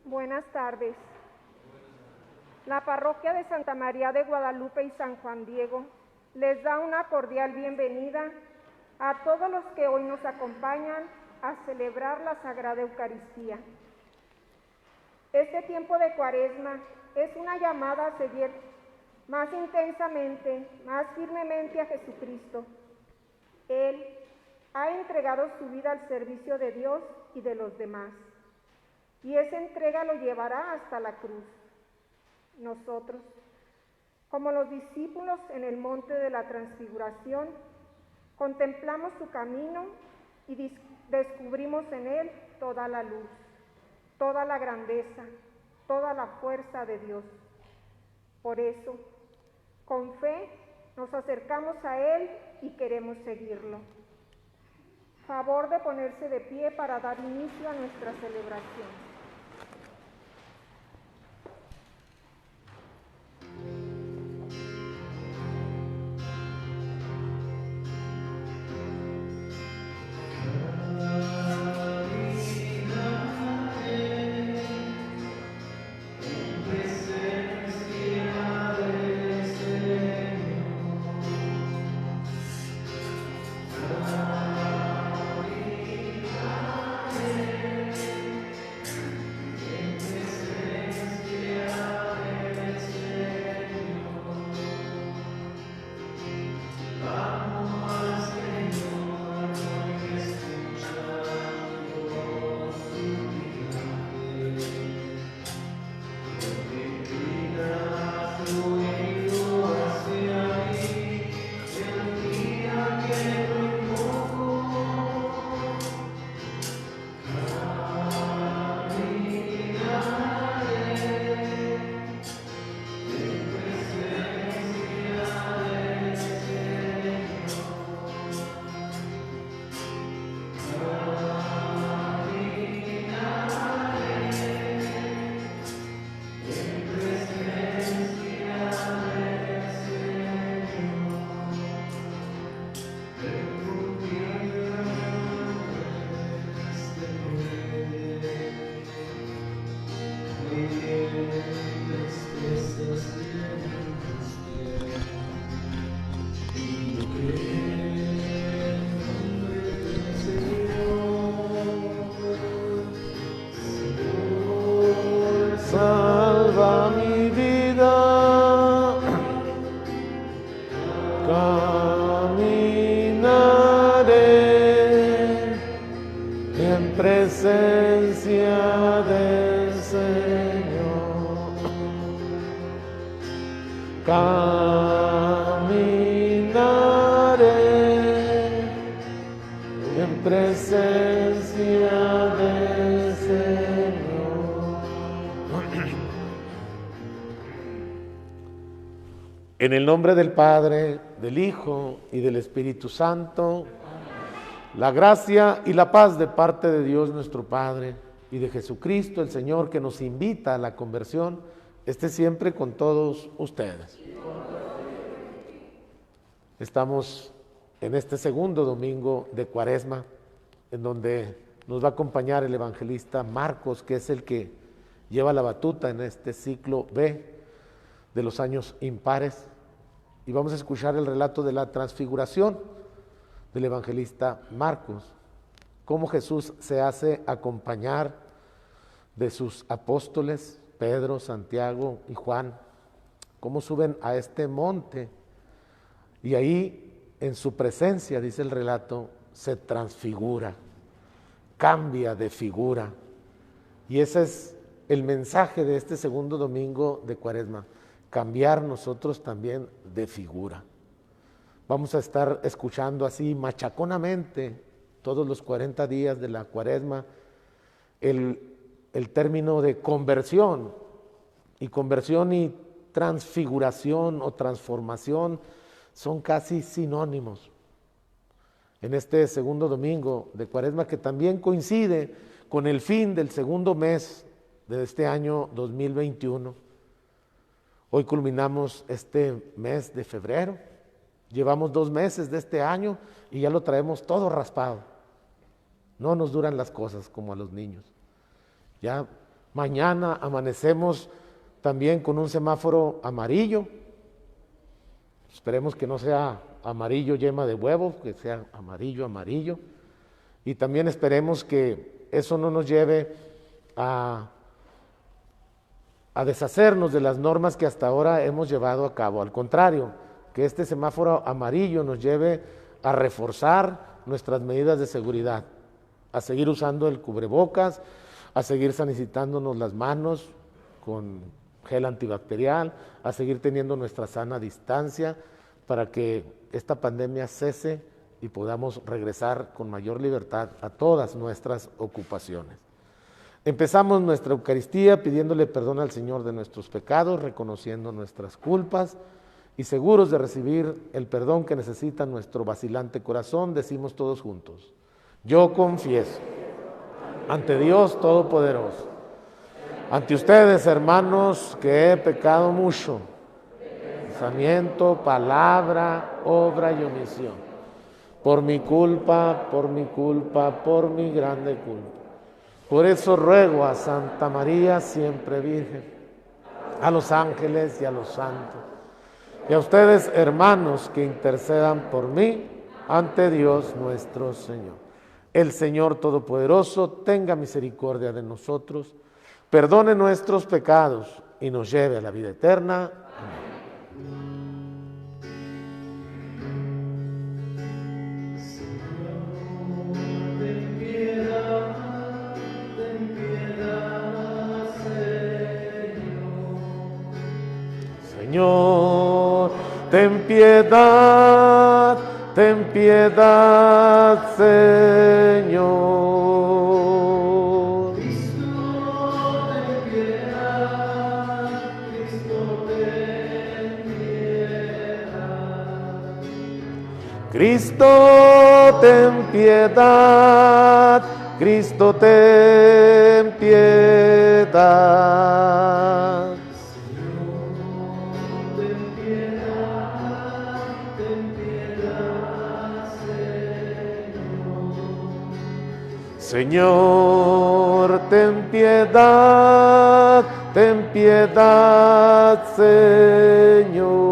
Buenas tardes. La parroquia de Santa María de Guadalupe y San Juan Diego les da una cordial bienvenida a todos los que hoy nos acompañan a celebrar la Sagrada Eucaristía. Este tiempo de Cuaresma es una llamada a seguir más intensamente, más firmemente a Jesucristo. Él ha entregado su vida al servicio de Dios y de los demás, y esa entrega lo llevará hasta la cruz. Nosotros, como los discípulos en el monte de la Transfiguración, contemplamos su camino y descubrimos en él toda la luz, toda la grandeza, toda la fuerza de Dios. Por eso, con fe, nos acercamos a él y queremos seguirlo. Favor de ponerse de pie para dar inicio a nuestra celebración. Salva mi vida, caminaré en presencia del Señor. Caminaré en presencia del Señor. En el nombre del Padre, del Hijo y del Espíritu Santo, la gracia y la paz de parte de Dios nuestro Padre y de Jesucristo el Señor, que nos invita a la conversión, esté siempre con todos ustedes. Estamos en este segundo domingo de Cuaresma, en donde nos va a acompañar el evangelista Marcos, que es el que lleva la batuta en este ciclo B de los años impares, y vamos a escuchar el relato de la transfiguración del evangelista Marcos, cómo Jesús se hace acompañar de sus apóstoles, Pedro, Santiago y Juan, cómo suben a este monte, y ahí en su presencia, dice el relato, se transfigura, cambia de figura, y ese es el mensaje de este segundo domingo de Cuaresma, cambiar nosotros también de figura. Vamos a estar escuchando así machaconamente todos los 40 días de la Cuaresma el término de conversión, y transfiguración o transformación son casi sinónimos. En este segundo domingo de Cuaresma, que también coincide con el fin del segundo mes de este año 2021, hoy culminamos este mes de febrero, llevamos 2 meses de este año y ya lo traemos todo raspado. No nos duran las cosas como a los niños. Ya Mañana amanecemos también con un semáforo amarillo. Esperemos que no sea amarillo yema de huevo, que sea amarillo, amarillo. Y también esperemos que eso no nos lleve a deshacernos de las normas que hasta ahora hemos llevado a cabo. Al contrario, que este semáforo amarillo nos lleve a reforzar nuestras medidas de seguridad, a seguir usando el cubrebocas, a seguir sanitizándonos las manos con gel antibacterial, a seguir teniendo nuestra sana distancia para que esta pandemia cese y podamos regresar con mayor libertad a todas nuestras ocupaciones. Empezamos nuestra Eucaristía pidiéndole perdón al Señor de nuestros pecados, reconociendo nuestras culpas y seguros de recibir el perdón que necesita nuestro vacilante corazón. Decimos todos juntos: yo confieso ante Dios Todopoderoso, ante ustedes, hermanos, que he pecado mucho, pensamiento, palabra, obra y omisión, por mi culpa, por mi grande culpa. Por eso ruego a Santa María, siempre Virgen, a los ángeles y a los santos, y a ustedes, hermanos, que intercedan por mí ante Dios nuestro Señor. El Señor Todopoderoso tenga misericordia de nosotros, perdone nuestros pecados y nos lleve a la vida eterna. Amén. Señor, ten piedad, Señor. Cristo, ten piedad, Cristo, ten piedad. Cristo, ten piedad, Cristo, ten piedad. Señor, ten piedad, Señor.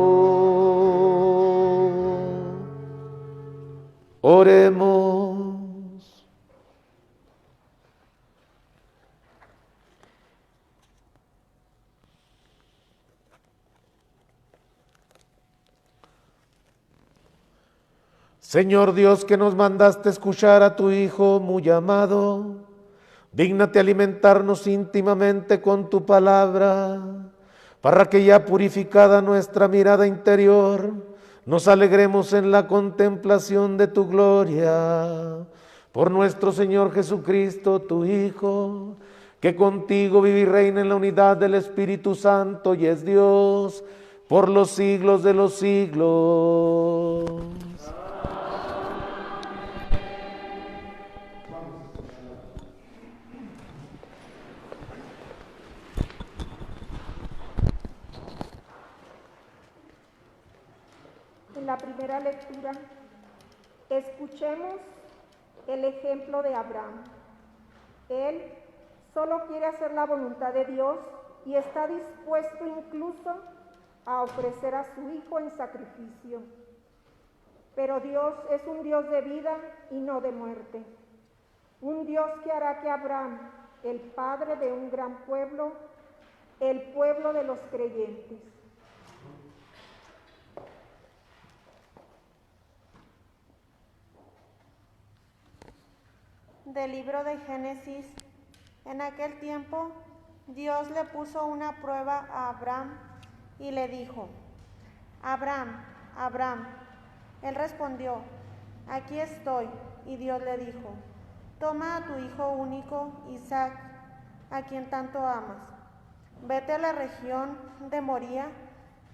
Oremos. Señor Dios, que nos mandaste escuchar a tu Hijo muy amado, dígnate alimentarnos íntimamente con tu palabra, para que ya purificada nuestra mirada interior, nos alegremos en la contemplación de tu gloria. Por nuestro Señor Jesucristo, tu Hijo, que contigo vive y reina en la unidad del Espíritu Santo y es Dios por los siglos de los siglos. En la primera lectura, escuchemos el ejemplo de Abraham. Él solo quiere hacer la voluntad de Dios y está dispuesto incluso a ofrecer a su hijo en sacrificio. Pero Dios es un Dios de vida y no de muerte. Un Dios que hará que Abraham, el padre de un gran pueblo, el pueblo de los creyentes. Del libro de Génesis. En aquel tiempo, Dios le puso una prueba a Abraham y le dijo: Abraham, Abraham. Él respondió: aquí estoy. Y Dios le dijo: toma a tu hijo único, Isaac, a quien tanto amas. Vete a la región de Moría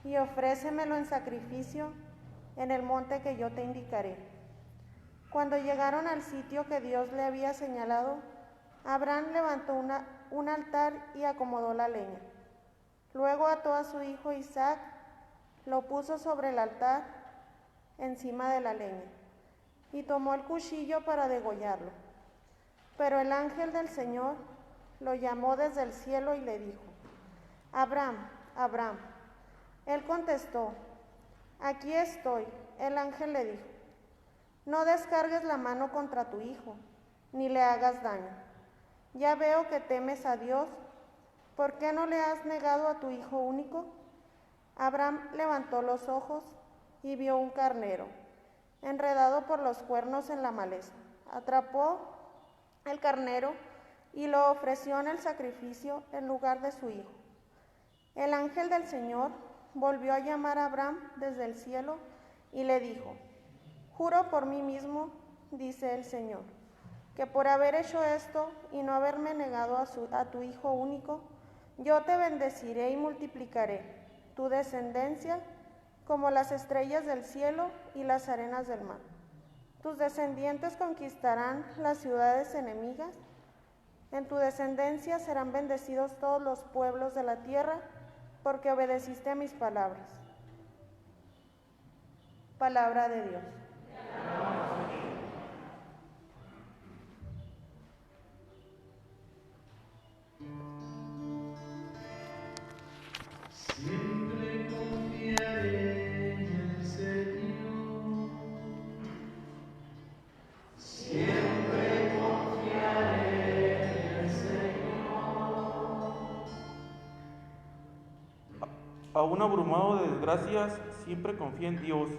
y ofrécemelo en sacrificio en el monte que yo te indicaré. Cuando llegaron al sitio que Dios le había señalado, Abraham levantó un altar y acomodó la leña. Luego ató a su hijo Isaac, lo puso sobre el altar encima de la leña y tomó el cuchillo para degollarlo. Pero el ángel del Señor lo llamó desde el cielo y le dijo: Abraham, Abraham. Él contestó: Aquí estoy. El ángel le dijo: No descargues la mano contra tu hijo, ni le hagas daño. Ya veo que temes a Dios. ¿Por qué no le has negado a tu hijo único? Abraham levantó los ojos y vio un carnero, enredado por los cuernos en la maleza. Atrapó el carnero y lo ofreció en el sacrificio en lugar de su hijo. El ángel del Señor volvió a llamar a Abraham desde el cielo y le dijo: Juro por mí mismo, dice el Señor, que por haber hecho esto y no haberme negado a tu hijo único, yo te bendeciré y multiplicaré tu descendencia como las estrellas del cielo y las arenas del mar. Tus descendientes conquistarán las ciudades enemigas. En tu descendencia serán bendecidos todos los pueblos de la tierra, porque obedeciste a mis palabras. Palabra de Dios. Siempre confiaré en el Señor. Siempre confiaré en el Señor. Aún abrumado de desgracias, siempre confía en Dios.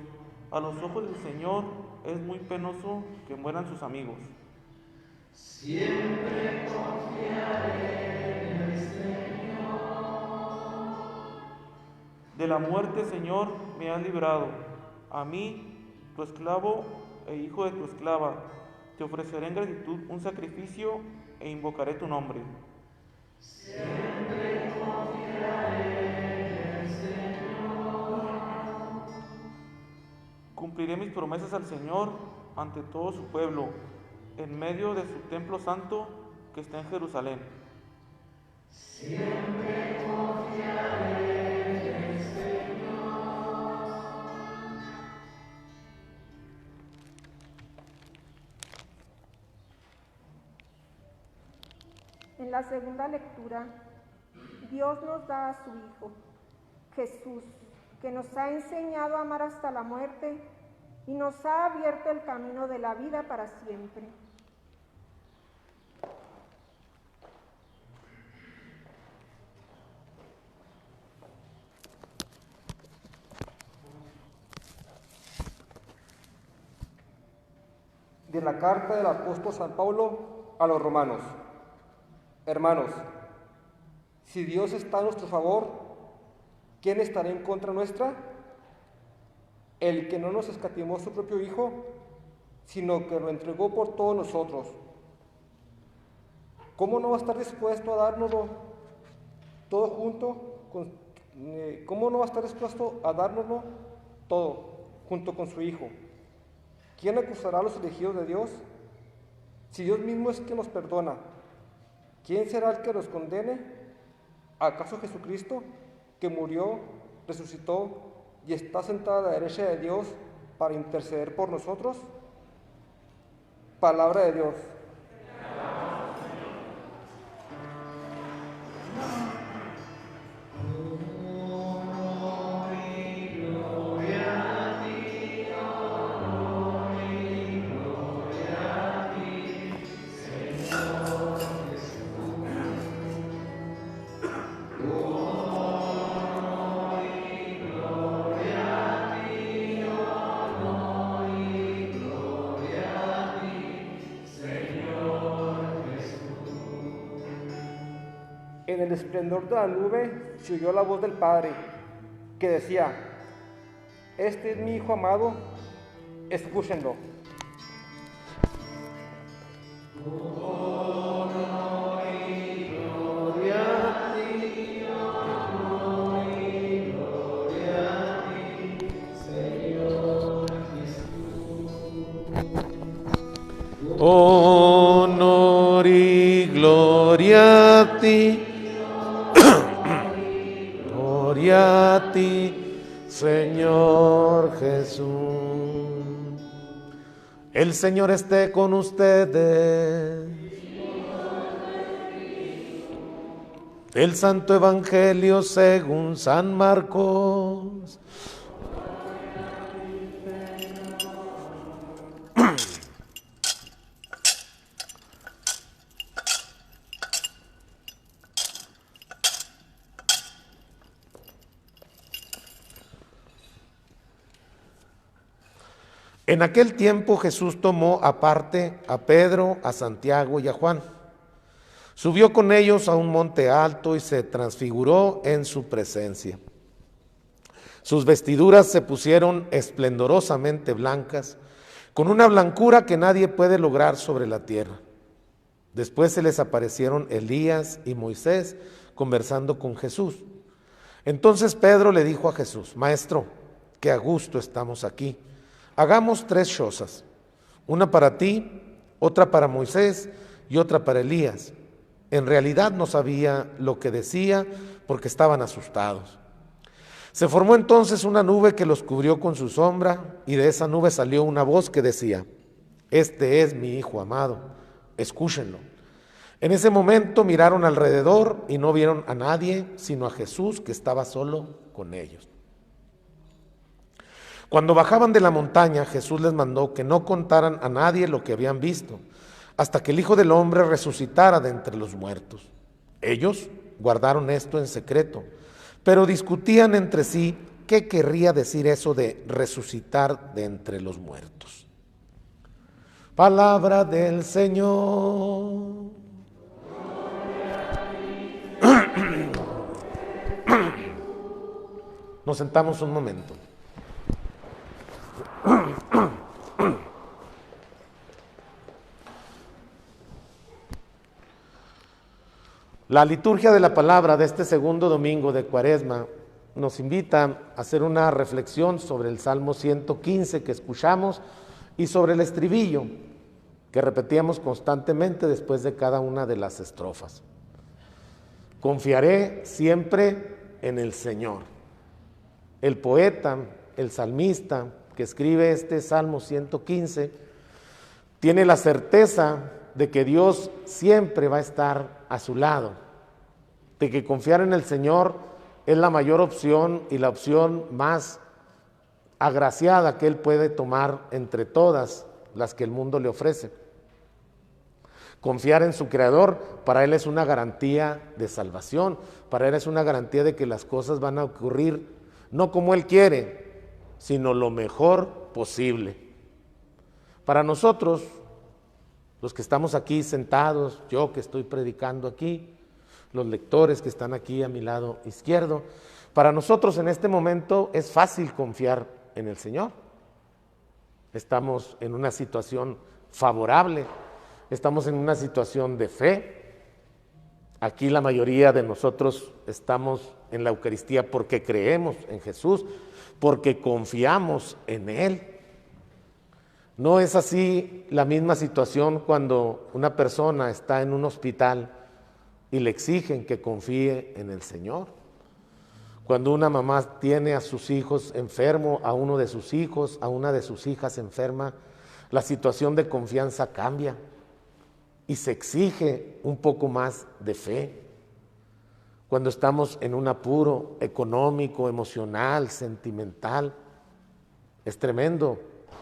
A los ojos del Señor es muy penoso que mueran sus amigos. Siempre confiaré en el Señor. De la muerte, Señor, me has librado. A mí, tu esclavo e hijo de tu esclava, te ofreceré en gratitud un sacrificio e invocaré tu nombre. Siempre confiaré en el Señor. Cumpliré mis promesas al Señor ante todo su pueblo, en medio de su templo santo que está en Jerusalén. Siempre confiaré en el Señor. En la segunda lectura, Dios nos da a su Hijo, Jesús, que nos ha enseñado a amar hasta la muerte y nos ha abierto el camino de la vida para siempre. De la carta del apóstol San Pablo a los romanos. Hermanos, si Dios está a nuestro favor, ¿quién estará en contra nuestra? El que no nos escatimó su propio Hijo, sino que lo entregó por todos nosotros. ¿Cómo no va a estar dispuesto a dárnoslo todo ¿Cómo no va a estar dispuesto a dárnoslo todo junto con su Hijo? ¿Quién acusará a los elegidos de Dios? Si Dios mismo es quien nos perdona, ¿quién será el que los condene? ¿Acaso Jesucristo, que murió, resucitó y está sentado a la derecha de Dios para interceder por nosotros? Palabra de Dios. En el esplendor de la nube se oyó la voz del Padre, que decía: Este es mi Hijo amado, escúchenlo. Honor y gloria a ti. Gloria a ti, Señor Jesús. El Señor esté con ustedes. El Santo Evangelio según San Marcos. En aquel tiempo Jesús tomó aparte a Pedro, a Santiago y a Juan. Subió con ellos a un monte alto y se transfiguró en su presencia. Sus vestiduras se pusieron esplendorosamente blancas, con una blancura que nadie puede lograr sobre la tierra. Después se les aparecieron Elías y Moisés conversando con Jesús. Entonces Pedro le dijo a Jesús: Maestro, qué a gusto estamos aquí. Hagamos 3 chozas, una para ti, otra para Moisés y otra para Elías. En realidad no sabía lo que decía porque estaban asustados. Se formó entonces una nube que los cubrió con su sombra, y de esa nube salió una voz que decía: Este es mi Hijo amado, escúchenlo. En ese momento miraron alrededor y no vieron a nadie sino a Jesús, que estaba solo con ellos. Cuando bajaban de la montaña, Jesús les mandó que no contaran a nadie lo que habían visto, hasta que el Hijo del Hombre resucitara de entre los muertos. Ellos guardaron esto en secreto, pero discutían entre sí qué querría decir eso de resucitar de entre los muertos. Palabra del Señor. Nos sentamos un momento. La liturgia de la palabra de este segundo domingo de Cuaresma nos invita a hacer una reflexión sobre el Salmo 115 que escuchamos y sobre el estribillo que repetíamos constantemente después de cada una de las estrofas. Confiaré siempre en el Señor. El poeta, el salmista que escribe este Salmo 115 tiene la certeza de que Dios siempre va a estar a su lado, de que confiar en el Señor es la mayor opción y la opción más agraciada que Él puede tomar entre todas las que el mundo le ofrece. Confiar en su Creador para Él es una garantía de salvación, para Él es una garantía de que las cosas van a ocurrir no como Él quiere, sino lo mejor posible. Para nosotros, los que estamos aquí sentados, yo que estoy predicando aquí, los lectores que están aquí a mi lado izquierdo, para nosotros en este momento es fácil confiar en el Señor. Estamos en una situación favorable, estamos en una situación de fe. Aquí la mayoría de nosotros estamos en la Eucaristía porque creemos en Jesús, porque confiamos en Él. No es así la misma situación cuando una persona está en un hospital y le exigen que confíe en el Señor. Cuando una mamá tiene a sus hijos enfermo, a uno de sus hijos, a una de sus hijas enferma, la situación de confianza cambia y se exige un poco más de fe. Cuando estamos en un apuro económico, emocional, sentimental, es tremendo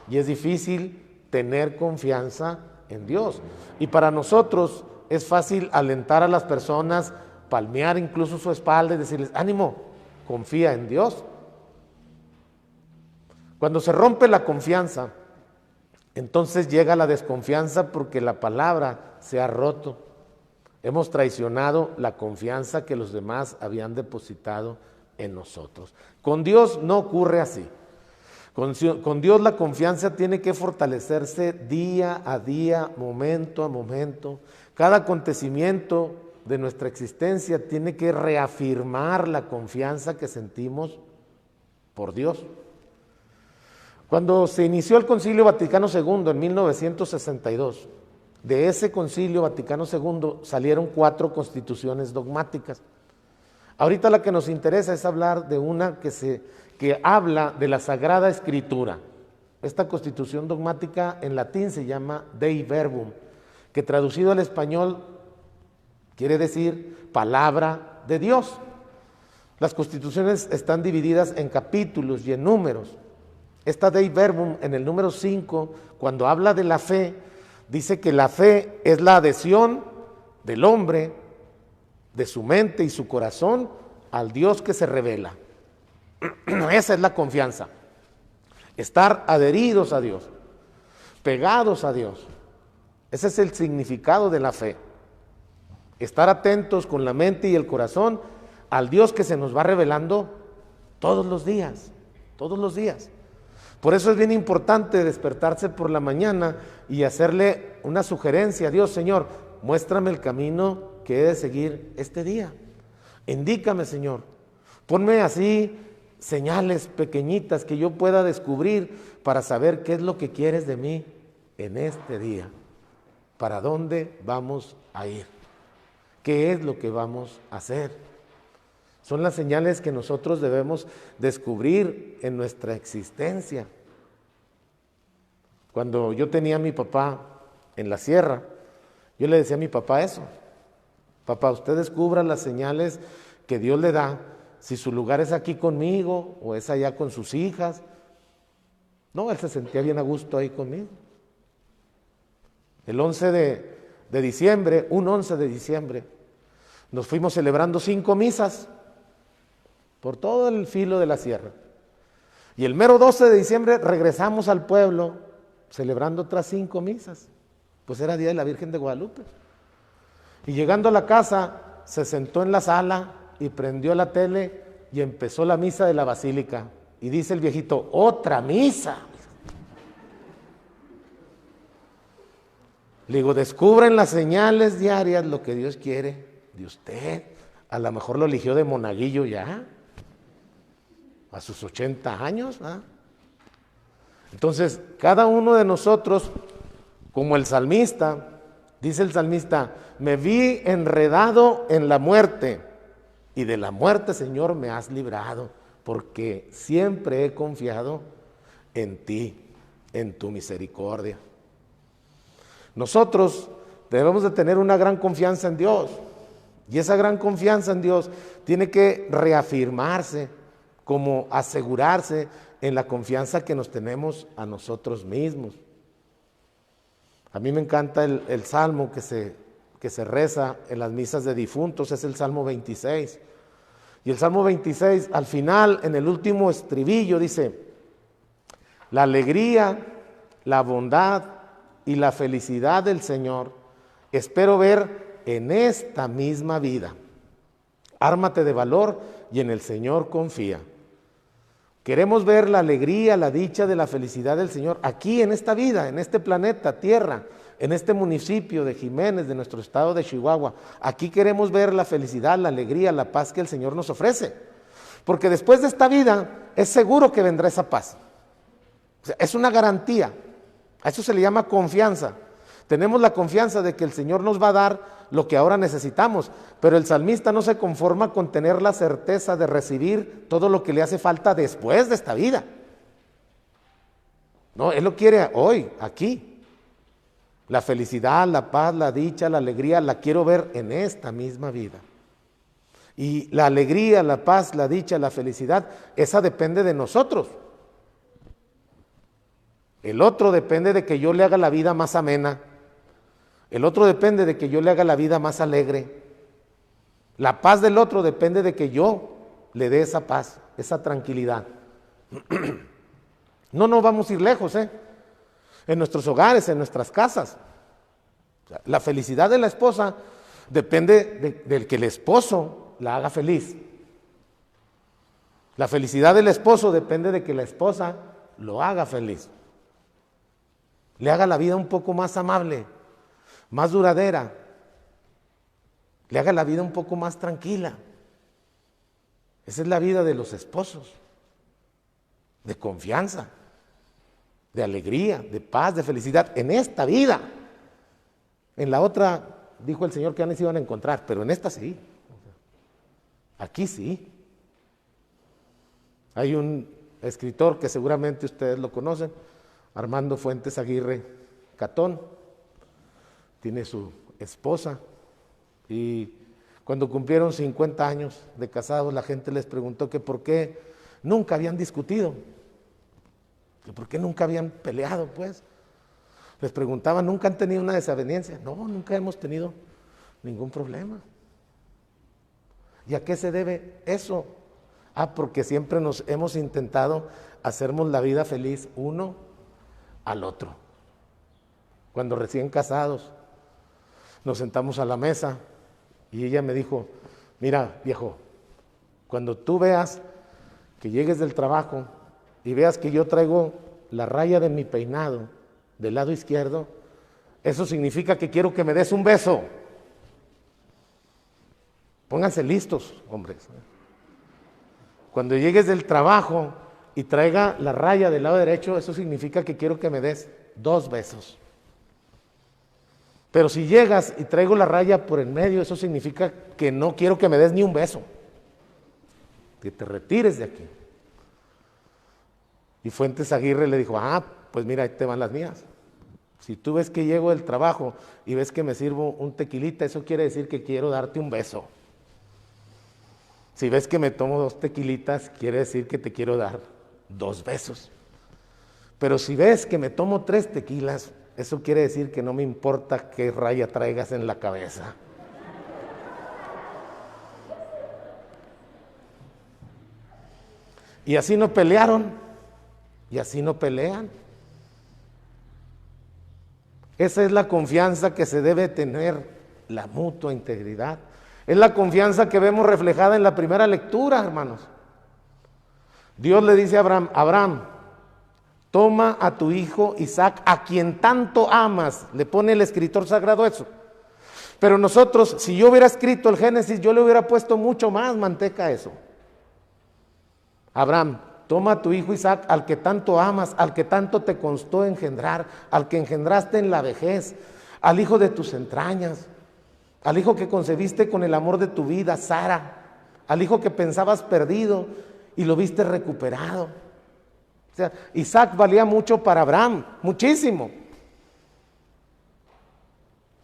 y es difícil tener confianza en Dios. Y para nosotros es fácil alentar a las personas, palmear incluso su espalda y decirles: ánimo, confía en Dios. Cuando se rompe la confianza, entonces llega la desconfianza porque la palabra se ha roto. Hemos traicionado la confianza que los demás habían depositado en nosotros. Con Dios no ocurre así. Con Dios la confianza tiene que fortalecerse día a día, momento a momento. Cada acontecimiento de nuestra existencia tiene que reafirmar la confianza que sentimos por Dios. Cuando se inició el Concilio Vaticano II en 1962, de ese Concilio Vaticano II salieron 4 constituciones dogmáticas. Ahorita la que nos interesa es hablar de una que habla de la Sagrada Escritura. Esta constitución dogmática en latín se llama Dei Verbum, que traducido al español quiere decir palabra de Dios. Las constituciones están divididas en capítulos y en números. Esta Dei Verbum, en el número 5, cuando habla de la fe, dice que la fe es la adhesión del hombre, de su mente y su corazón, al Dios que se revela. Esa es la confianza. Estar adheridos a Dios, pegados a Dios. Ese es el significado de la fe. Estar atentos con la mente y el corazón al Dios que se nos va revelando todos los días, todos los días. Por eso es bien importante despertarse por la mañana y hacerle una sugerencia a Dios: Señor, muéstrame el camino que he de seguir este día. Indícame, Señor. Ponme así señales pequeñitas que yo pueda descubrir para saber qué es lo que quieres de mí en este día. ¿Para dónde vamos a ir? ¿Qué es lo que vamos a hacer? Son las señales que nosotros debemos descubrir en nuestra existencia. Cuando yo tenía a mi papá en la sierra, yo le decía a mi papá eso: papá, usted descubra las señales que Dios le da, si su lugar es aquí conmigo o es allá con sus hijas. No, él se sentía bien a gusto ahí conmigo. El 11 de diciembre, un 11 de diciembre, nos fuimos celebrando 5 misas por todo el filo de la sierra. Y el mero 12 de diciembre regresamos al pueblo celebrando otras 5 misas. Pues era Día de la Virgen de Guadalupe. Y llegando a la casa, se sentó en la sala y prendió la tele y empezó la misa de la basílica. Y dice el viejito: ¡otra misa! Le digo, descubren las señales diarias lo que Dios quiere de usted. A lo mejor lo eligió de monaguillo ya, a sus 80 años, ¿verdad? Entonces, cada uno de nosotros, como el salmista, dice el salmista: me vi enredado en la muerte, y de la muerte, Señor, me has librado, porque siempre he confiado en ti, en tu misericordia. Nosotros debemos de tener una gran confianza en Dios, y esa gran confianza en Dios tiene que reafirmarse, como asegurarse en la confianza que nos tenemos a nosotros mismos. A mí me encanta el salmo que se reza en las misas de difuntos, es el Salmo 26. Y el Salmo 26, al final, en el último estribillo, dice: la alegría, la bondad y la felicidad del Señor espero ver en esta misma vida. Ármate de valor y en el Señor confía. Queremos ver la alegría, la dicha de la felicidad del Señor aquí en esta vida, en este planeta Tierra, en este municipio de Jiménez, de nuestro estado de Chihuahua. Aquí queremos ver la felicidad, la alegría, la paz que el Señor nos ofrece. Porque después de esta vida es seguro que vendrá esa paz. O sea, es una garantía. A eso se le llama confianza. Tenemos la confianza de que el Señor nos va a dar lo que ahora necesitamos, pero el salmista no se conforma con tener la certeza de recibir todo lo que le hace falta después de esta vida. No, él lo quiere hoy, aquí. La felicidad, la paz, la dicha, la alegría, la quiero ver en esta misma vida. Y la alegría, la paz, la dicha, la felicidad, esa depende de nosotros. El otro depende de que yo le haga la vida más amena. El otro depende de que yo le haga la vida más alegre. La paz del otro depende de que yo le dé esa paz, esa tranquilidad. No nos vamos a ir lejos, en nuestros hogares, en nuestras casas. La felicidad de la esposa depende del que el esposo la haga feliz. La felicidad del esposo depende de que la esposa lo haga feliz. Le haga la vida un poco más amable, más duradera. Le haga la vida un poco más tranquila. Esa es la vida de los esposos, de confianza, de alegría, de paz, de felicidad, en esta vida. En la otra, dijo el Señor que ya no se iban a encontrar, pero en esta sí. Aquí sí. Hay un escritor que seguramente ustedes lo conocen, Armando Fuentes Aguirre Catón. Tiene su esposa y Cuando cumplieron 50 años de casados, la gente les preguntó que por qué nunca habían discutido, que por qué nunca habían peleado, pues. Les preguntaban, ¿nunca han tenido una desaveniencia? No, nunca hemos tenido ningún problema. ¿Y a qué se debe eso? Porque siempre nos hemos intentado hacernos la vida feliz uno al otro. Cuando recién casados nos sentamos a la mesa y ella me dijo, mira viejo, cuando tú veas que llegues del trabajo y veas que yo traigo la raya de mi peinado del lado izquierdo, eso significa que quiero que me des un beso. Pónganse listos, hombres. Cuando llegues del trabajo y traiga la raya del lado derecho, eso significa que quiero que me des 2 besos. Pero si llegas y traigo la raya por el medio, eso significa que no quiero que me des ni un beso. Que te retires de aquí. Y Fuentes Aguirre le dijo, pues mira, ahí te van las mías. Si tú ves que llego del trabajo y ves que me sirvo un tequilita, eso quiere decir que quiero darte un beso. Si ves que me tomo 2 tequilitas, quiere decir que te quiero dar 2 besos. Pero si ves que me tomo 3 tequilas, eso quiere decir que no me importa qué raya traigas en la cabeza. Y así no pelearon, y así no pelean. Esa es la confianza que se debe tener, la mutua integridad. Es la confianza que vemos reflejada en la primera lectura, hermanos. Dios le dice a Abraham, toma a tu hijo Isaac, a quien tanto amas. Le pone el escritor sagrado eso. Pero nosotros, si yo hubiera escrito el Génesis, yo le hubiera puesto mucho más manteca a eso. Abraham, toma a tu hijo Isaac, al que tanto amas, al que tanto te costó engendrar, al que engendraste en la vejez, al hijo de tus entrañas, al hijo que concebiste con el amor de tu vida, Sara, al hijo que pensabas perdido y lo viste recuperado. O sea, Isaac valía mucho para Abraham, muchísimo.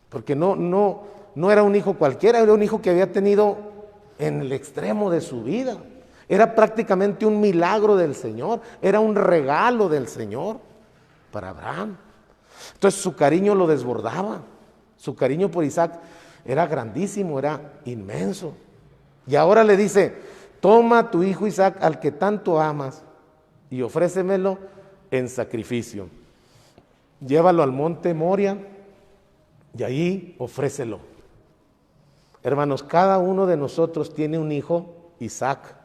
Porque no era un hijo cualquiera, era un hijo que había tenido en el extremo de su vida. Era prácticamente un milagro del Señor, era un regalo del Señor para Abraham. Entonces su cariño lo desbordaba, su cariño por Isaac era grandísimo, era inmenso. Y ahora le dice, toma a tu hijo Isaac, al que tanto amas, y ofrécemelo en sacrificio. Llévalo al monte Moria y ahí ofrécelo. Hermanos, cada uno de nosotros tiene un hijo Isaac.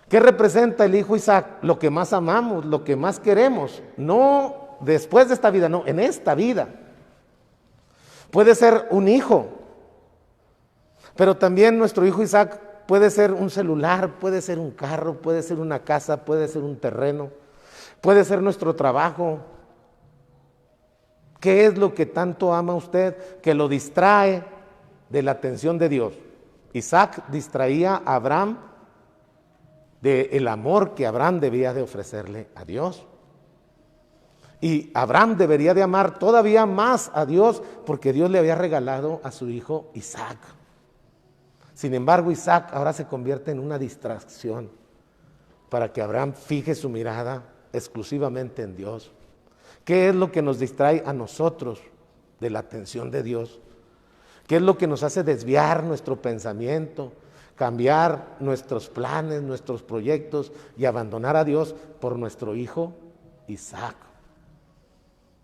¿Qué representa el hijo Isaac? Lo que más amamos, lo que más queremos. No después de esta vida, no, en esta vida. Puede ser un hijo, pero también nuestro hijo Isaac puede ser un celular, puede ser un carro, puede ser una casa, puede ser un terreno, puede ser nuestro trabajo. ¿Qué es lo que tanto ama usted que lo distrae de la atención de Dios? Isaac distraía a Abraham del amor que Abraham debía de ofrecerle a Dios. Y Abraham debería de amar todavía más a Dios porque Dios le había regalado a su hijo Isaac. Sin embargo, Isaac ahora se convierte en una distracción para que Abraham fije su mirada exclusivamente en Dios. ¿Qué es lo que nos distrae a nosotros de la atención de Dios? ¿Qué es lo que nos hace desviar nuestro pensamiento, cambiar nuestros planes, nuestros proyectos y abandonar a Dios por nuestro hijo Isaac?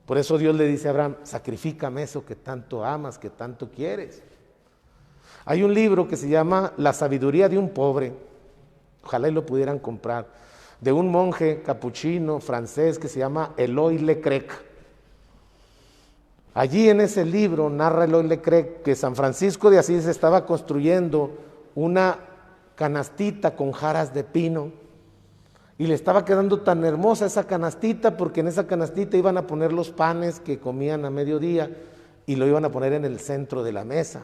Por eso Dios le dice a Abraham, sacrifícame eso que tanto amas, que tanto quieres. Hay un libro que se llama La sabiduría de un pobre, ojalá y lo pudieran comprar, de un monje capuchino francés que se llama Eloy Leclerc. Allí en ese libro narra Eloy Leclerc que San Francisco de Asís estaba construyendo una canastita con jaras de pino y le estaba quedando tan hermosa esa canastita porque en esa canastita iban a poner los panes que comían a mediodía y lo iban a poner en el centro de la mesa.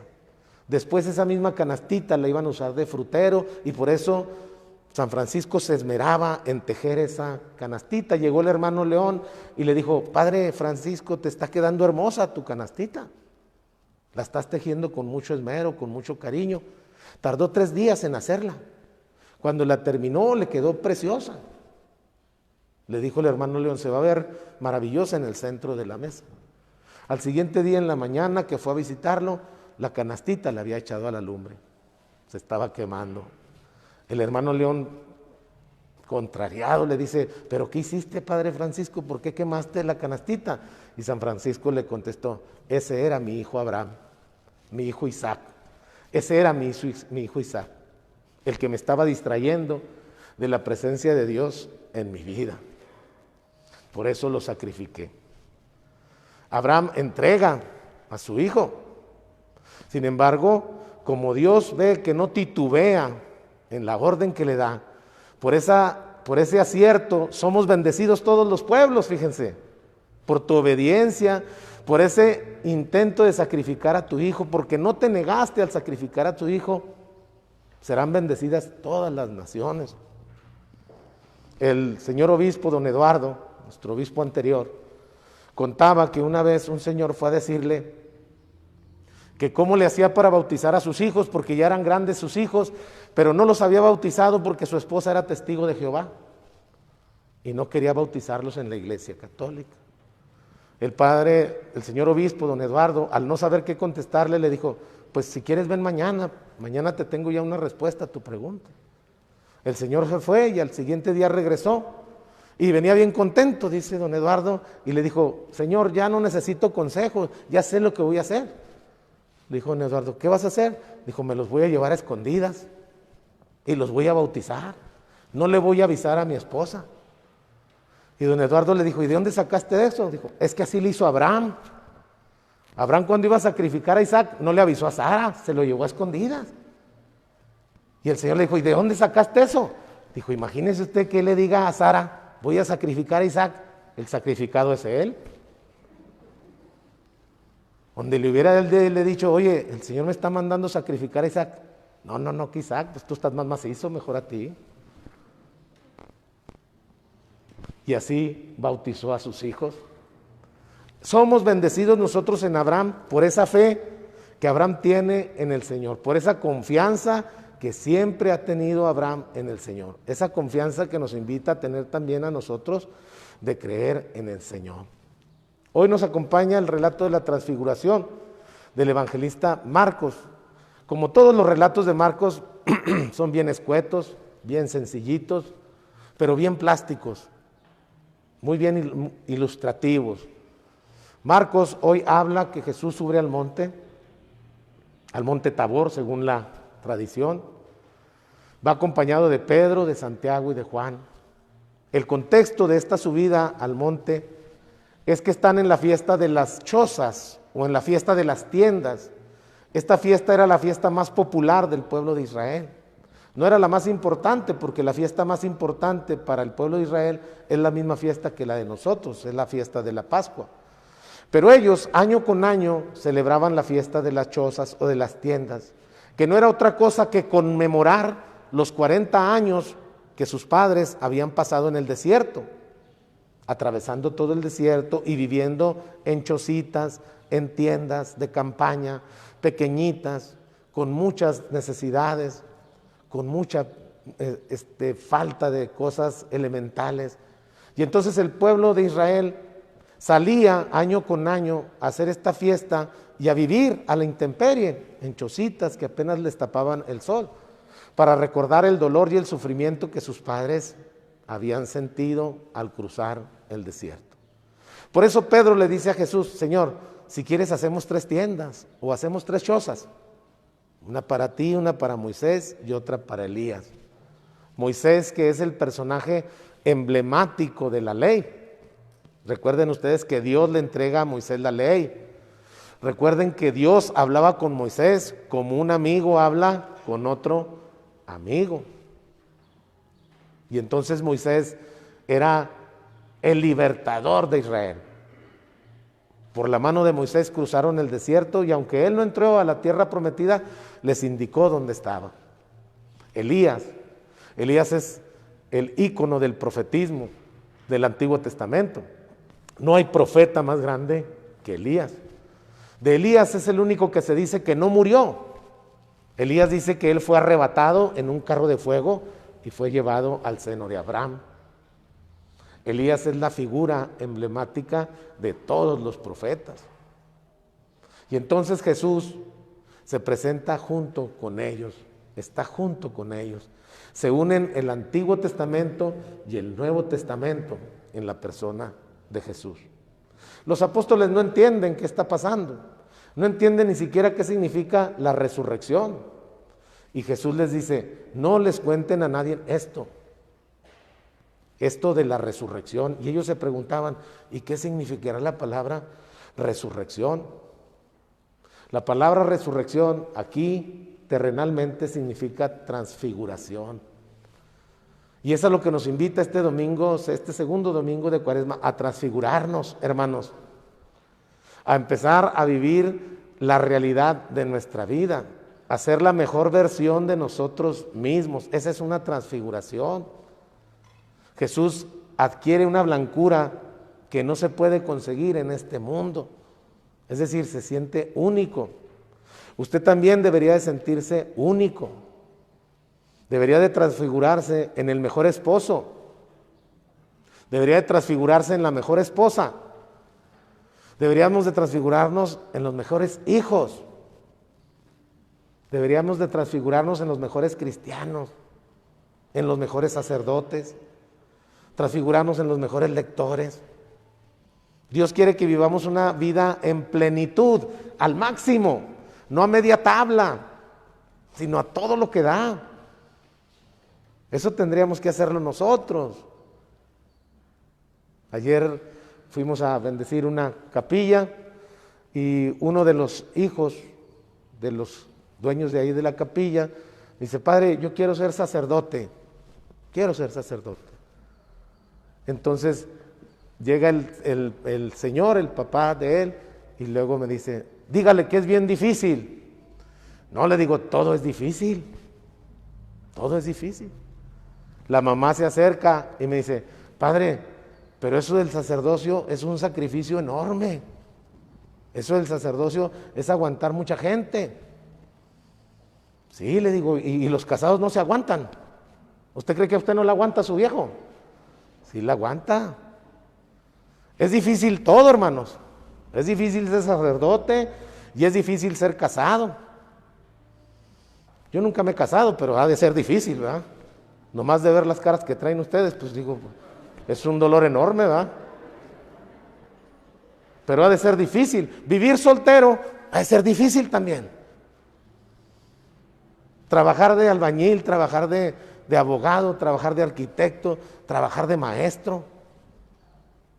Después esa misma canastita la iban a usar de frutero y por eso San Francisco se esmeraba en tejer esa canastita. Llegó el hermano León y le dijo, Padre Francisco, te está quedando hermosa tu canastita. La estás tejiendo con mucho esmero, con mucho cariño. Tardó 3 días en hacerla. Cuando la terminó, le quedó preciosa. Le dijo el hermano León, se va a ver maravillosa en el centro de la mesa. Al siguiente día en la mañana que fue a visitarlo, la canastita la había echado a la lumbre. Se estaba quemando. El hermano León, contrariado, le dice, ¿pero qué hiciste, Padre Francisco? ¿Por qué quemaste la canastita? Y San Francisco le contestó, ese era mi hijo Abraham, mi hijo Isaac. Ese era mi hijo Isaac, el que me estaba distrayendo de la presencia de Dios en mi vida. Por eso lo sacrifiqué. Abraham entrega a su hijo. Sin embargo, como Dios ve que no titubea en la orden que le da, por ese acierto somos bendecidos todos los pueblos, fíjense, por tu obediencia, por ese intento de sacrificar a tu hijo, porque no te negaste al sacrificar a tu hijo, serán bendecidas todas las naciones. El señor obispo don Eduardo, nuestro obispo anterior, contaba que una vez un señor fue a decirle que cómo le hacía para bautizar a sus hijos, porque ya eran grandes sus hijos, pero no los había bautizado porque su esposa era testigo de Jehová y no quería bautizarlos en la iglesia católica. El señor obispo, don Eduardo, al no saber qué contestarle, le dijo, pues si quieres ven mañana te tengo ya una respuesta a tu pregunta. El señor se fue y al siguiente día regresó y venía bien contento, dice don Eduardo, y le dijo, señor, ya no necesito consejos, ya sé lo que voy a hacer. Le dijo don Eduardo, ¿qué vas a hacer? Dijo, me los voy a llevar a escondidas y los voy a bautizar, no le voy a avisar a mi esposa. Y don Eduardo le dijo, ¿y de dónde sacaste eso? Dijo, es que así le hizo Abraham. Abraham cuando iba a sacrificar a Isaac no le avisó a Sara, se lo llevó a escondidas. Y el Señor le dijo, ¿y de dónde sacaste eso? Dijo, imagínese usted que le diga a Sara, voy a sacrificar a Isaac, el sacrificado es él. Donde le hubiera le dicho, oye, el Señor me está mandando sacrificar a Isaac. No, que Isaac, pues tú estás más macizo, mejor a ti. Y así bautizó a sus hijos. Somos bendecidos nosotros en Abraham por esa fe que Abraham tiene en el Señor, por esa confianza que siempre ha tenido Abraham en el Señor, esa confianza que nos invita a tener también a nosotros de creer en el Señor. Hoy nos acompaña el relato de la transfiguración del evangelista Marcos. Como todos los relatos de Marcos son bien escuetos, bien sencillitos, pero bien plásticos, muy bien ilustrativos. Marcos hoy habla que Jesús sube al monte Tabor, según la tradición. Va acompañado de Pedro, de Santiago y de Juan. El contexto de esta subida al monte es que están en la fiesta de las chozas o en la fiesta de las tiendas. Esta fiesta era la fiesta más popular del pueblo de Israel. No era la más importante, porque la fiesta más importante para el pueblo de Israel es la misma fiesta que la de nosotros, es la fiesta de la Pascua. Pero ellos, año con año, celebraban la fiesta de las chozas o de las tiendas, que no era otra cosa que conmemorar los 40 años que sus padres habían pasado en el desierto, atravesando todo el desierto y viviendo en chocitas, en tiendas de campaña, pequeñitas, con muchas necesidades, con mucha falta de cosas elementales. Y entonces el pueblo de Israel salía año con año a hacer esta fiesta y a vivir a la intemperie, en chocitas que apenas les tapaban el sol, para recordar el dolor y el sufrimiento que sus padres habían sentido al cruzar el desierto. Por eso Pedro le dice a Jesús, Señor, si quieres hacemos 3 tiendas o hacemos 3 chozas, una para ti, una para Moisés y otra para Elías. Moisés, que es el personaje emblemático de la ley. Recuerden ustedes que Dios le entrega a Moisés la ley. Recuerden que Dios hablaba con Moisés como un amigo habla con otro amigo. Y entonces Moisés era el libertador de Israel. Por la mano de Moisés cruzaron el desierto y aunque él no entró a la tierra prometida, les indicó dónde estaba. Elías es el ícono del profetismo del Antiguo Testamento. No hay profeta más grande que Elías. De Elías es el único que se dice que no murió. Elías dice que él fue arrebatado en un carro de fuego y fue llevado al seno de Abraham. Elías es la figura emblemática de todos los profetas. Y entonces Jesús se presenta junto con ellos, está junto con ellos. Se unen el Antiguo Testamento y el Nuevo Testamento en la persona de Jesús. Los apóstoles no entienden qué está pasando, no entienden ni siquiera qué significa la resurrección. Y Jesús les dice, no les cuenten a nadie esto de la resurrección. Y ellos se preguntaban, ¿y qué significará la palabra resurrección? La palabra resurrección aquí terrenalmente significa transfiguración. Y eso es lo que nos invita este domingo, este segundo domingo de Cuaresma, a transfigurarnos, hermanos, a empezar a vivir la realidad de nuestra vida, a ser la mejor versión de nosotros mismos. Esa es una transfiguración. Jesús adquiere una blancura que no se puede conseguir en este mundo. Es decir, se siente único. Usted también debería de sentirse único. Debería de transfigurarse en el mejor esposo. Debería de transfigurarse en la mejor esposa. Deberíamos de transfigurarnos en los mejores hijos. Deberíamos de transfigurarnos en los mejores cristianos, en los mejores sacerdotes, transfigurarnos en los mejores lectores. Dios quiere que vivamos una vida en plenitud, al máximo, no a media tabla, sino a todo lo que da. Eso tendríamos que hacerlo nosotros. Ayer fuimos a bendecir una capilla y uno de los hijos de los dueños de ahí de la capilla dice, padre, yo quiero ser sacerdote. Entonces llega el señor, el papá de él, y luego me dice, dígale que es bien difícil. No, le digo, todo es difícil. La mamá se acerca y me dice, padre, pero eso del sacerdocio es un sacrificio enorme. Eso del sacerdocio es aguantar mucha gente. Sí, le digo, y los casados no se aguantan. ¿Usted cree que a usted no le aguanta a su viejo? Sí, la aguanta. Es difícil todo, hermanos. Es difícil ser sacerdote y es difícil ser casado. Yo nunca me he casado, pero ha de ser difícil, ¿verdad? Nomás de ver las caras que traen ustedes, pues digo, es un dolor enorme, ¿verdad? Pero ha de ser difícil. Vivir soltero ha de ser difícil también. Trabajar de albañil, trabajar de abogado, trabajar de arquitecto, trabajar de maestro,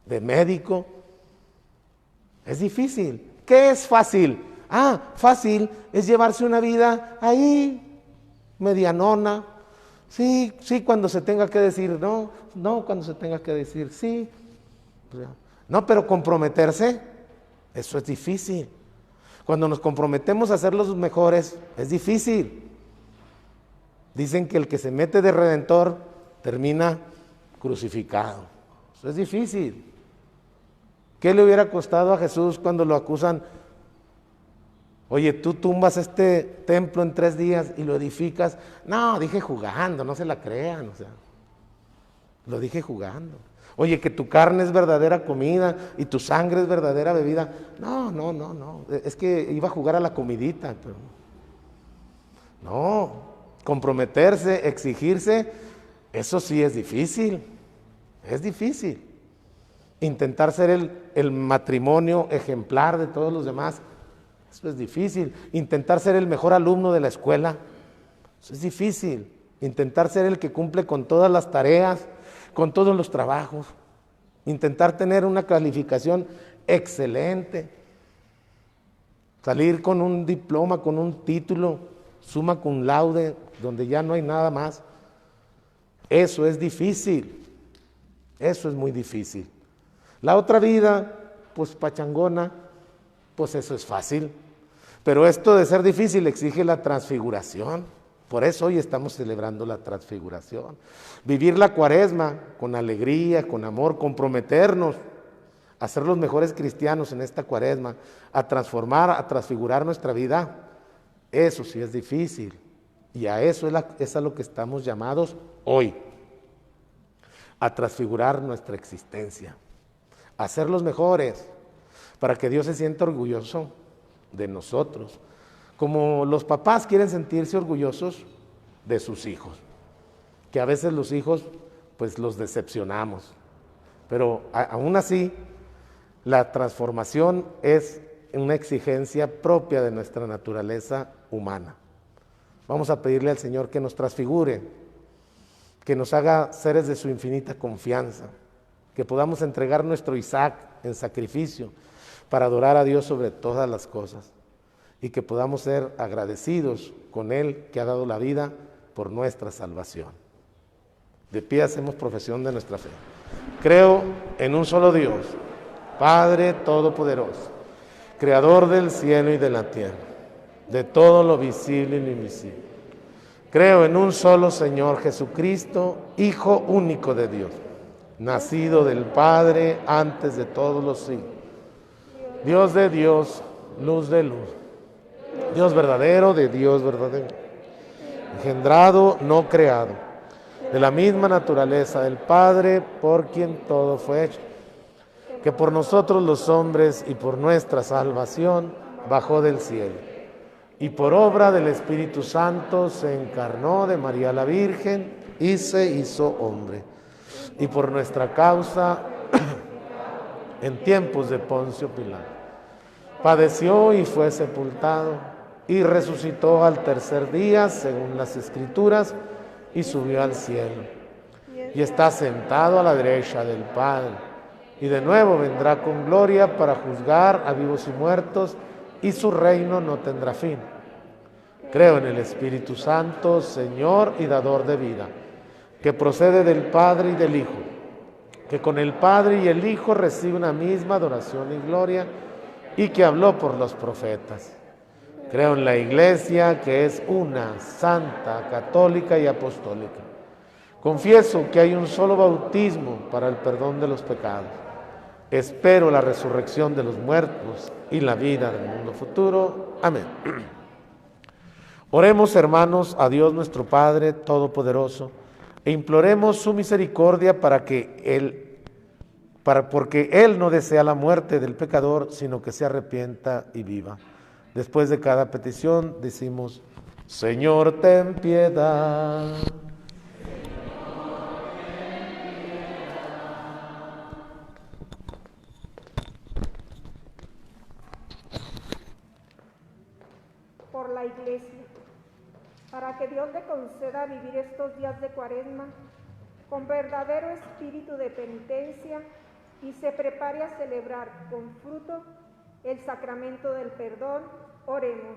de médico, es difícil. ¿Qué es fácil? Fácil es llevarse una vida ahí, medianona. Sí, cuando se tenga que decir no, cuando se tenga que decir sí. No, pero comprometerse, eso es difícil. Cuando nos comprometemos a ser los mejores, es difícil. Dicen que el que se mete de redentor termina crucificado. Eso es difícil. ¿Qué le hubiera costado a Jesús cuando lo acusan? Oye, tú tumbas este templo en 3 días y lo edificas. No, dije jugando, no se la crean, lo dije jugando. Oye, que tu carne es verdadera comida y tu sangre es verdadera bebida. No, es que iba a jugar a la comidita, pero no. Comprometerse, exigirse, eso sí es difícil. Intentar ser el matrimonio ejemplar de todos los demás, eso es difícil. Intentar ser el mejor alumno de la escuela, eso es difícil. Intentar ser el que cumple con todas las tareas, con todos los trabajos. Intentar tener una calificación excelente. Salir con un diploma, con un título, summa cum laude, donde ya no hay nada más. Eso es difícil. Eso es muy difícil. La otra vida, pues pachangona, pues eso es fácil. Pero esto de ser difícil exige la transfiguración. Por eso hoy estamos celebrando la transfiguración. Vivir la Cuaresma con alegría, con amor, comprometernos a ser los mejores cristianos en esta cuaresma, a transformar, a transfigurar nuestra vida, eso sí es difícil. Y a eso es a lo que estamos llamados hoy, a transfigurar nuestra existencia, a ser los mejores, para que Dios se sienta orgulloso de nosotros, como los papás quieren sentirse orgullosos de sus hijos, que a veces los hijos pues los decepcionamos, pero aún así la transformación es una exigencia propia de nuestra naturaleza humana. Vamos a pedirle al Señor que nos transfigure, que nos haga seres de su infinita confianza, que podamos entregar nuestro Isaac en sacrificio para adorar a Dios sobre todas las cosas y que podamos ser agradecidos con Él que ha dado la vida por nuestra salvación. De pie hacemos profesión de nuestra fe. Creo en un solo Dios, Padre Todopoderoso, Creador del cielo y de la tierra, de todo lo visible y lo invisible. Creo en un solo Señor Jesucristo, Hijo único de Dios, nacido del Padre antes de todos los siglos, Dios de Dios, luz de luz, Dios verdadero de Dios verdadero, engendrado, no creado, de la misma naturaleza del Padre, por quien todo fue hecho, que por nosotros los hombres y por nuestra salvación bajó del cielo, y por obra del Espíritu Santo se encarnó de María la Virgen y se hizo hombre, y por nuestra causa en tiempos de Poncio Pilato padeció y fue sepultado, y resucitó al tercer día según las Escrituras, y subió al cielo, y está sentado a la derecha del Padre, y de nuevo vendrá con gloria para juzgar a vivos y muertos, y su reino no tendrá fin. Creo en el Espíritu Santo, Señor y dador de vida, que procede del Padre y del Hijo, que con el Padre y el Hijo recibe una misma adoración y gloria, y que habló por los profetas. Creo en la Iglesia, que es una, santa, católica y apostólica. Confieso que hay un solo bautismo para el perdón de los pecados. Espero la resurrección de los muertos y la vida del mundo futuro. Amén. Oremos, hermanos, a Dios nuestro Padre Todopoderoso, e imploremos su misericordia porque Él no desea la muerte del pecador, sino que se arrepienta y viva. Después de cada petición decimos: Señor, ten piedad. Por la Iglesia, para que Dios le conceda vivir estos días de Cuaresma con verdadero espíritu de penitencia y se prepare a celebrar con fruto el sacramento del perdón. Oremos.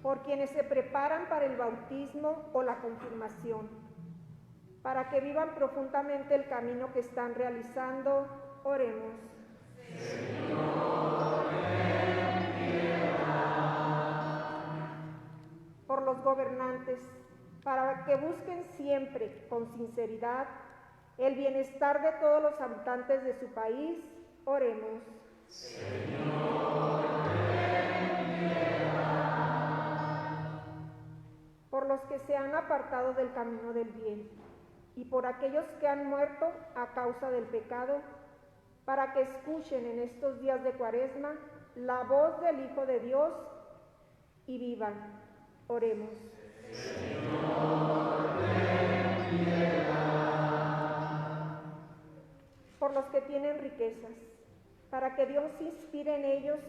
Por quienes se preparan para el bautismo o la confirmación, para que vivan profundamente el camino que están realizando, oremos. Por los gobernantes, para que busquen siempre con sinceridad el bienestar de todos los habitantes de su país, oremos. Por los que se han apartado del camino del bien y por aquellos que han muerto a causa del pecado, para que escuchen en estos días de Cuaresma la voz del Hijo de Dios y vivan. Oremos. Por los que tienen riquezas, para que Dios inspire en ellos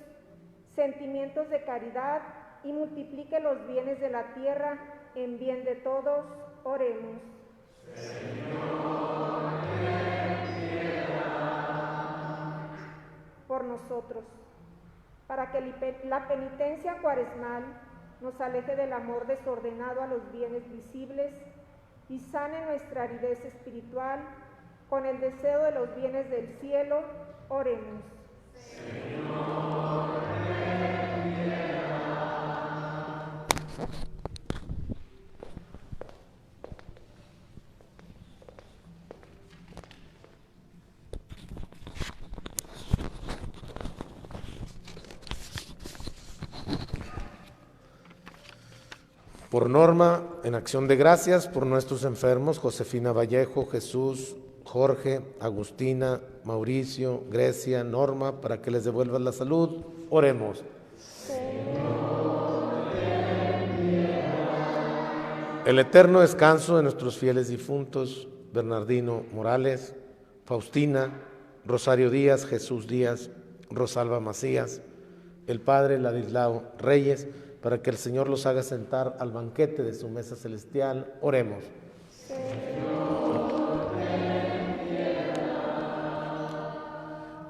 sentimientos de caridad y multiplique los bienes de la tierra en bien de todos, oremos. Por nosotros, para que la penitencia cuaresmal nos aleje del amor desordenado a los bienes visibles y sane nuestra aridez espiritual con el deseo de los bienes del cielo, oremos. Por Norma, en acción de gracias por nuestros enfermos, Josefina Vallejo, Jesús, Jorge, Agustina, Mauricio, Grecia, Norma, para que les devuelvan la salud. Oremos. El eterno descanso de nuestros fieles difuntos, Bernardino Morales, Faustina, Rosario Díaz, Jesús Díaz, Rosalba Macías, el Padre Ladislao Reyes, para que el Señor los haga sentar al banquete de su mesa celestial. Oremos.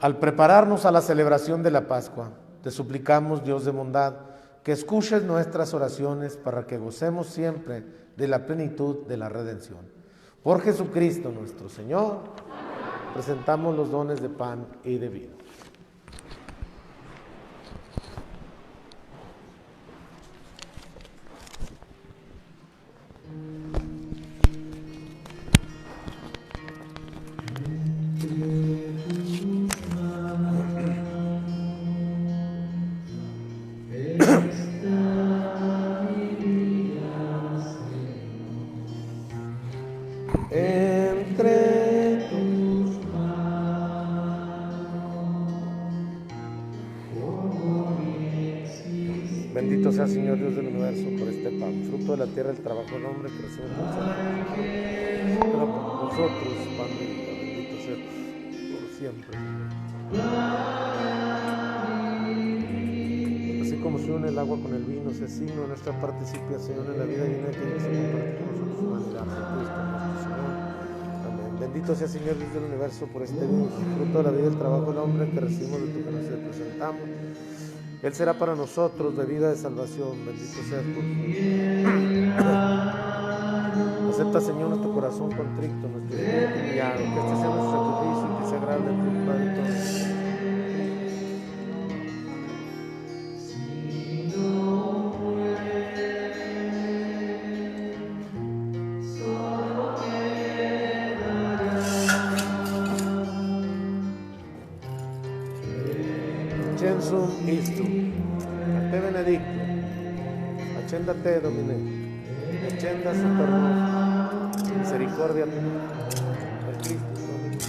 Al prepararnos a la celebración de la Pascua, te suplicamos, Dios de bondad, que escuches nuestras oraciones para que gocemos siempre de la plenitud de la redención. Por Jesucristo nuestro Señor, presentamos los dones de pan y de vino. Bendito sea, Señor Dios del universo, por este pan, fruto de la tierra, el trabajo del hombre que recibe con sacrificio. Pero por nosotros, pan de vida, bendito sea por siempre. Así como se une el agua con el vino, se signo de nuestra participación en la vida divina que Dios comparte con nosotros, humanidad, Jesucristo nuestro Señor. Amén. Bendito sea, Señor Dios del universo, por este vino, fruto de la vida y el trabajo del hombre que recibimos de tu gracia y presentamos. Él será para nosotros de vida de salvación. Bendito seas por Dios. Acepta, Señor, nuestro corazón contrito, nuestro espíritu humillado, que este sea nuestro sacrificio y que sea agradable en tu Padre todo. Censum istum, a te benedicto, accenda te domine, accenda super nos, misericordia per Cristo Dominus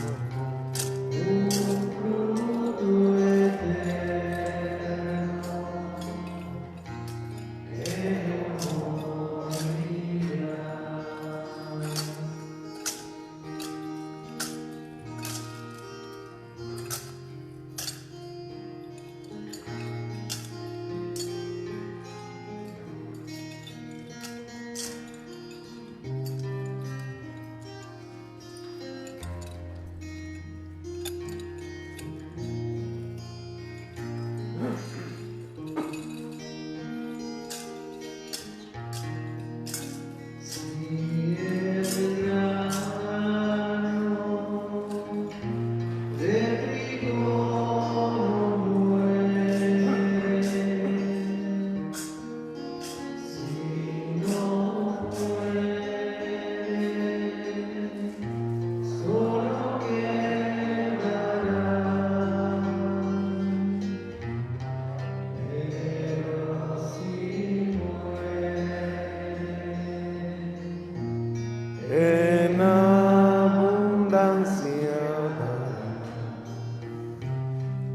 en abundancia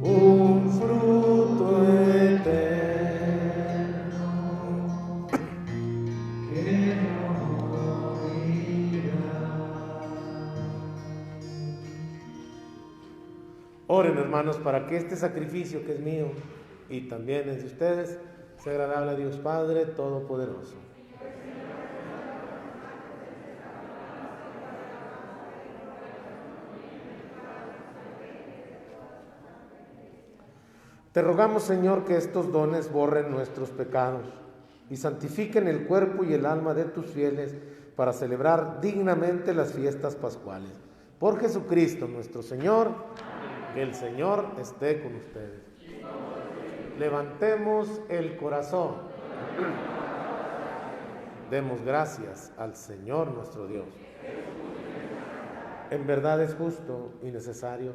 un fruto eterno que no morirá. Oren, hermanos, para que este sacrificio que es mío y también es de ustedes sea agradable a Dios Padre Todopoderoso. Te rogamos, Señor, que estos dones borren nuestros pecados y santifiquen el cuerpo y el alma de tus fieles para celebrar dignamente las fiestas pascuales. Por Jesucristo nuestro Señor, que el Señor esté con ustedes. Levantemos el corazón. Demos gracias al Señor nuestro Dios. En verdad es justo y necesario,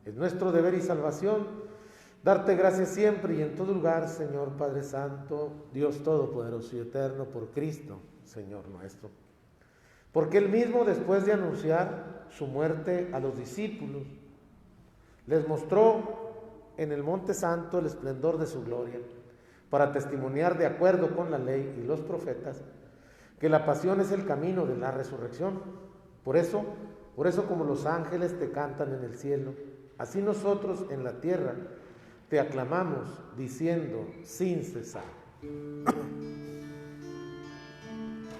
es nuestro deber y salvación Darte gracias siempre y en todo lugar, Señor Padre Santo, Dios Todopoderoso y Eterno, por Cristo, Señor nuestro. Porque Él mismo, después de anunciar su muerte a los discípulos, les mostró en el Monte Santo el esplendor de su gloria, para testimoniar de acuerdo con la ley y los profetas, que la pasión es el camino de la resurrección. Por eso como los ángeles te cantan en el cielo, así nosotros en la tierra te aclamamos diciendo sin cesar.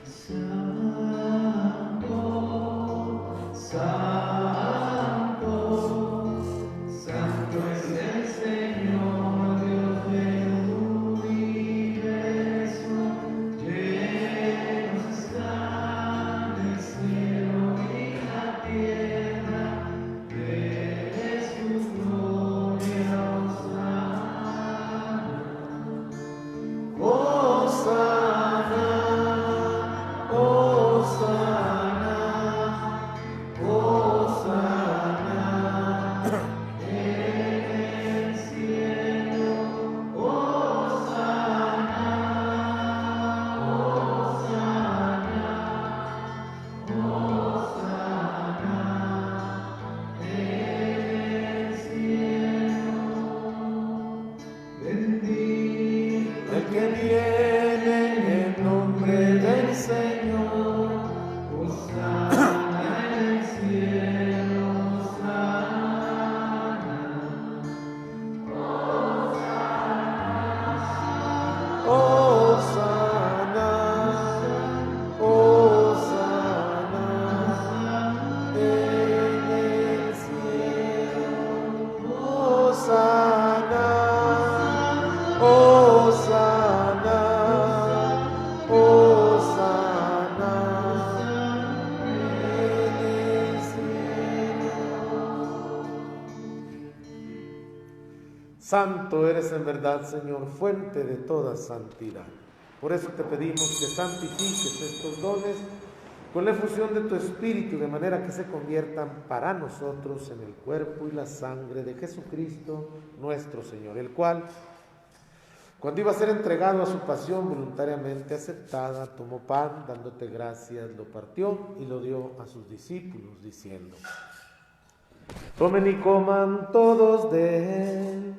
Santo, santo, santo es el Señor, Dios del universo. Llenos están el cielo y la tierra de su gloria. Hosana, Hosana, Hosana, en el cielo. Hosana, Hosana, Hosana, en el cielo. Bendito El que viene en nombre del Señor, Hosana en el cielo, Hosana, Hosana, Hosana, en el cielo, Hosana, Hosana, Hosana, en el cielo. Santo eres en verdad, Señor, fuente de toda santidad. Por eso te pedimos que santifiques estos dones con la efusión de tu Espíritu, de manera que se conviertan para nosotros en el cuerpo y la sangre de Jesucristo, nuestro Señor, el cual, cuando iba a ser entregado a su pasión voluntariamente aceptada, tomó pan, dándote gracias, lo partió y lo dio a sus discípulos, diciendo: tomen y coman todos de él,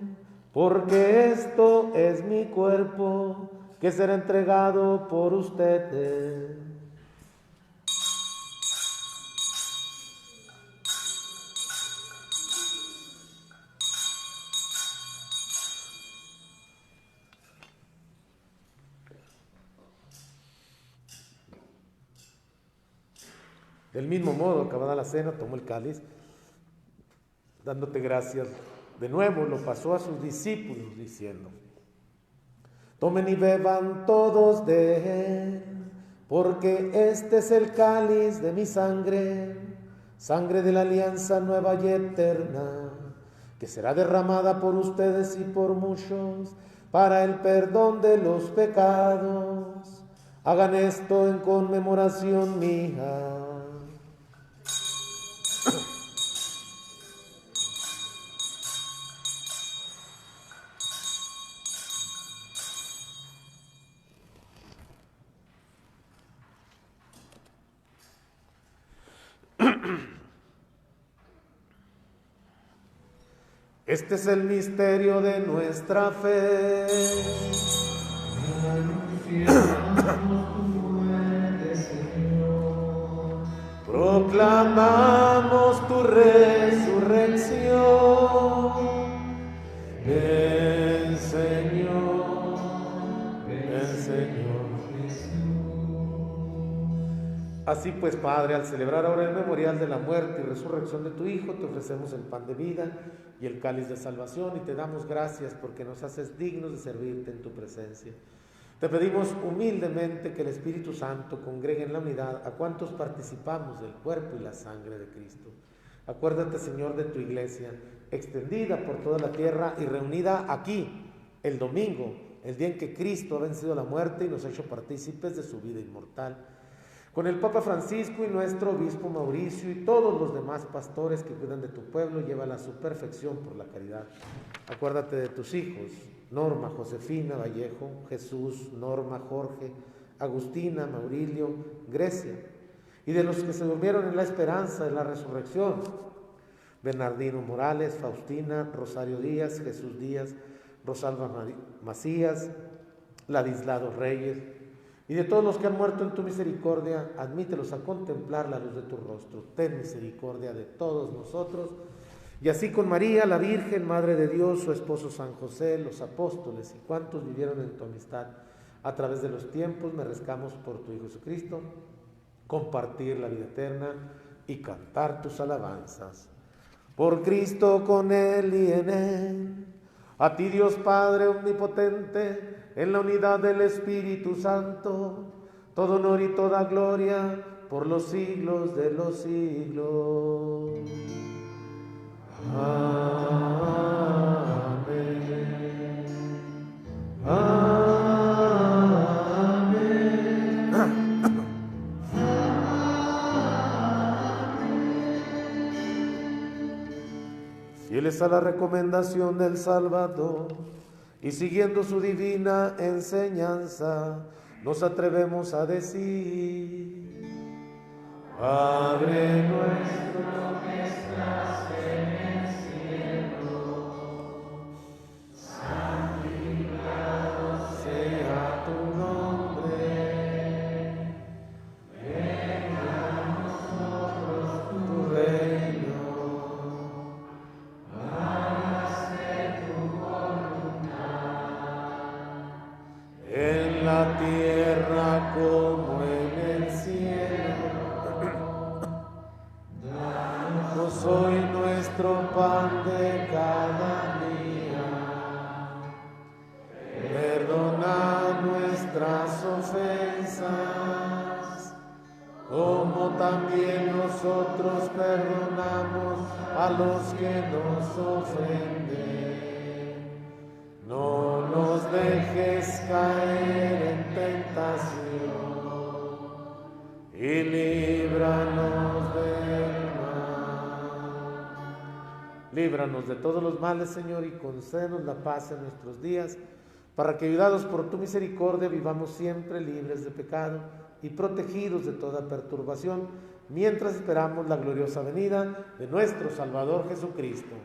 porque esto es mi cuerpo, que será entregado por ustedes. Del mismo modo, acabada la cena, tomó el cáliz, dándote gracias, de nuevo lo pasó a sus discípulos, diciendo: tomen y beban todos de él, porque este es el cáliz de mi sangre, sangre de la alianza nueva y eterna, que será derramada por ustedes y por muchos, para el perdón de los pecados. Hagan esto en conmemoración mía. Este es el misterio de nuestra fe. anunciamos tu muerte, Señor. Proclamamos tu resurrección. Ven, Señor, ven, Señor. Así pues, Padre, al celebrar ahora el memorial de la muerte y resurrección de tu Hijo, te ofrecemos el pan de vida y el cáliz de salvación, y te damos gracias porque nos haces dignos de servirte en tu presencia. Te pedimos humildemente que el Espíritu Santo congregue en la unidad a cuantos participamos del cuerpo y la sangre de Cristo. Acuérdate, Señor, de tu iglesia, extendida por toda la tierra y reunida aquí, el domingo, el día en que Cristo ha vencido la muerte y nos ha hecho partícipes de su vida inmortal. con el Papa Francisco y nuestro obispo Mauricio y todos los demás pastores que cuidan de tu pueblo, llévala a su perfección por la caridad. Acuérdate de tus hijos, Norma, Josefina, Vallejo, Jesús, Norma, Jorge, Agustina, Maurilio, Grecia, y de los que se durmieron en la esperanza de la resurrección, Bernardino Morales, Faustina, Rosario Díaz, Jesús Díaz, Rosalba Macías, Ladislao Reyes, y de todos los que han muerto en tu misericordia, admítelos a contemplar la luz de tu rostro. Ten misericordia de todos nosotros, y así con María, la Virgen, Madre de Dios, su esposo San José, los apóstoles y cuantos vivieron en tu amistad a través de los tiempos, merezcamos por tu Hijo Jesucristo compartir la vida eterna y cantar tus alabanzas. Por Cristo, con Él y en Él, a ti Dios Padre omnipotente, en la unidad del Espíritu Santo, todo honor y toda gloria por los siglos de los siglos. Amén. Fieles a la recomendación del Salvador y siguiendo su divina enseñanza, nos atrevemos a decir: Padre nuestro que estás en el cielo, santificado sea tu nombre, venga a nosotros tu reino, hágase tu voluntad, en la tierra como en el cielo. Danos hoy nuestro pan de cada día, perdona nuestras ofensas, como también nosotros perdonamos a los que nos ofenden. No nos dejes caer en tentación y líbranos del mal. Líbranos de todos los males, Señor, y concédenos la paz en nuestros días, para que, ayudados por tu misericordia, vivamos siempre libres de pecado y protegidos de toda perturbación, mientras esperamos la gloriosa venida de nuestro Salvador Jesucristo.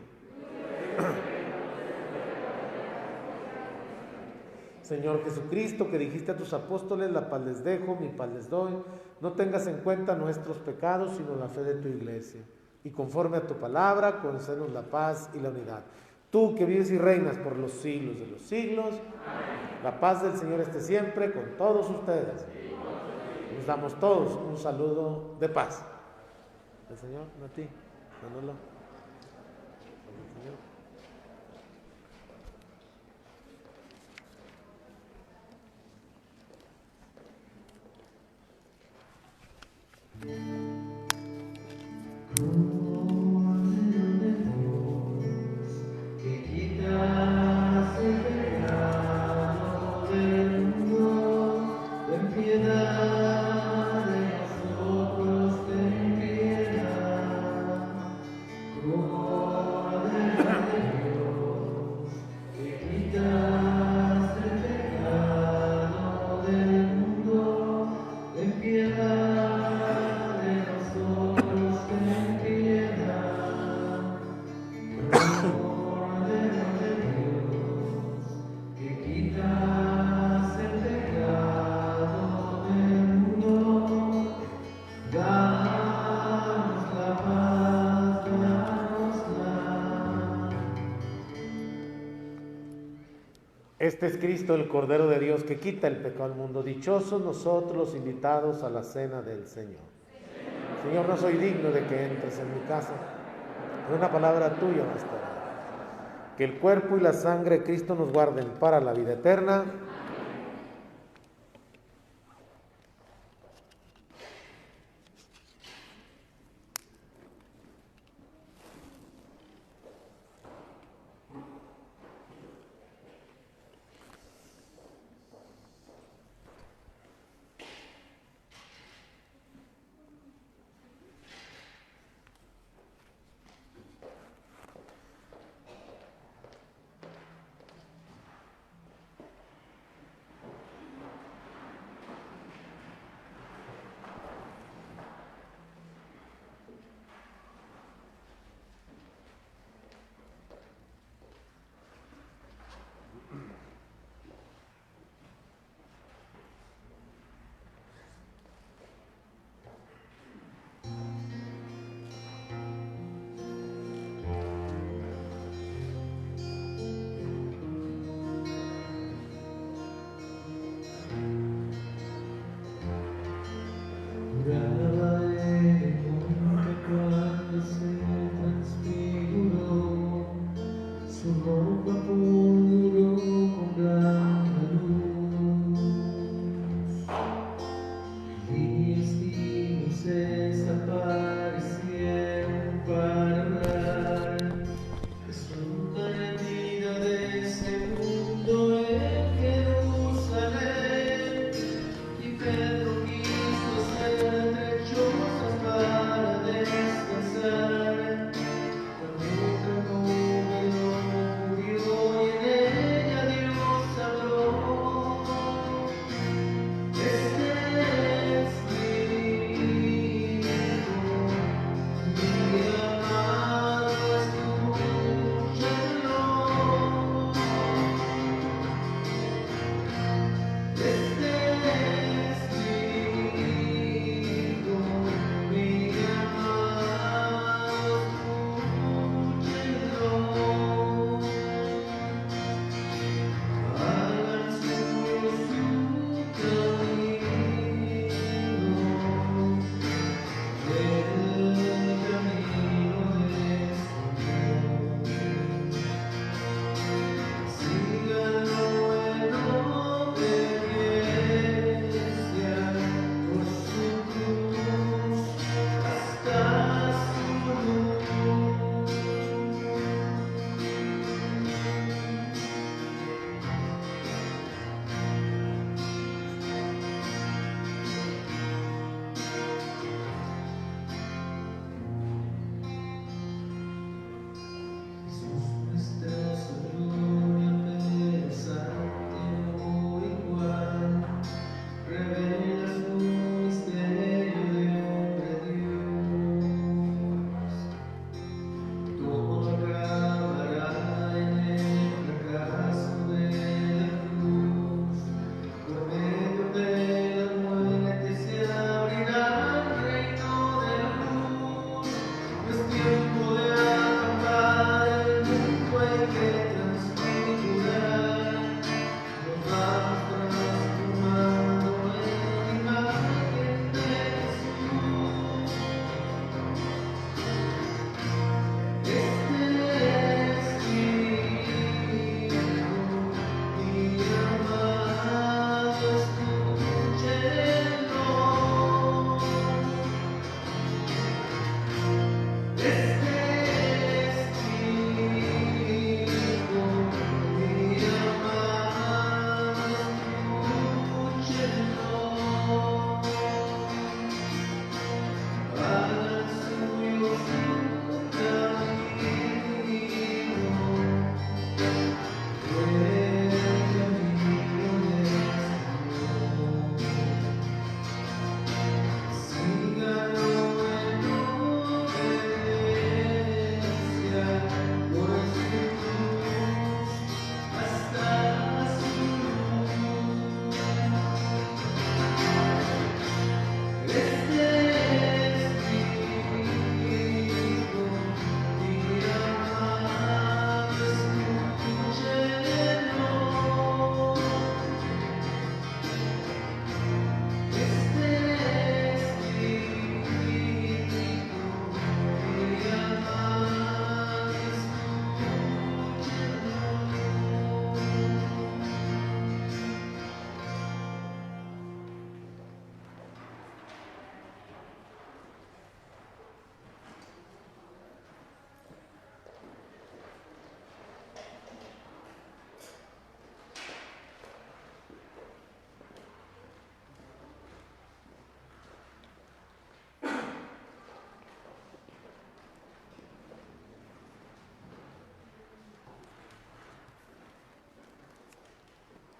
Señor Jesucristo, que dijiste a tus apóstoles: la paz les dejo, mi paz les doy, no tengas en cuenta nuestros pecados, sino la fe de tu iglesia. Y conforme a tu palabra, concédenos la paz y la unidad. Tú que vives y reinas por los siglos de los siglos, amén. La paz del Señor esté siempre con todos ustedes. Nos damos todos un saludo de paz. El Señor, no a ti, Manolo. El Señor. Que quitas el pecado del mundo, ten piedad de nosotros, ten piedad. Cordero de Dios, que quitas el pecado del mundo, ten piedad de nosotros, ten piedad. Cordero de Dios, que quitas el pecado del mundo, danos la paz, danosla. Este es Cristo, el Cordero de Dios, que quita el pecado del mundo. Dichosos nosotros los invitados a la cena del Señor. Señor, no soy digno de que entres en mi casa, pero una palabra tuya bastará. Que el cuerpo y la sangre de Cristo nos guarden para la vida eterna.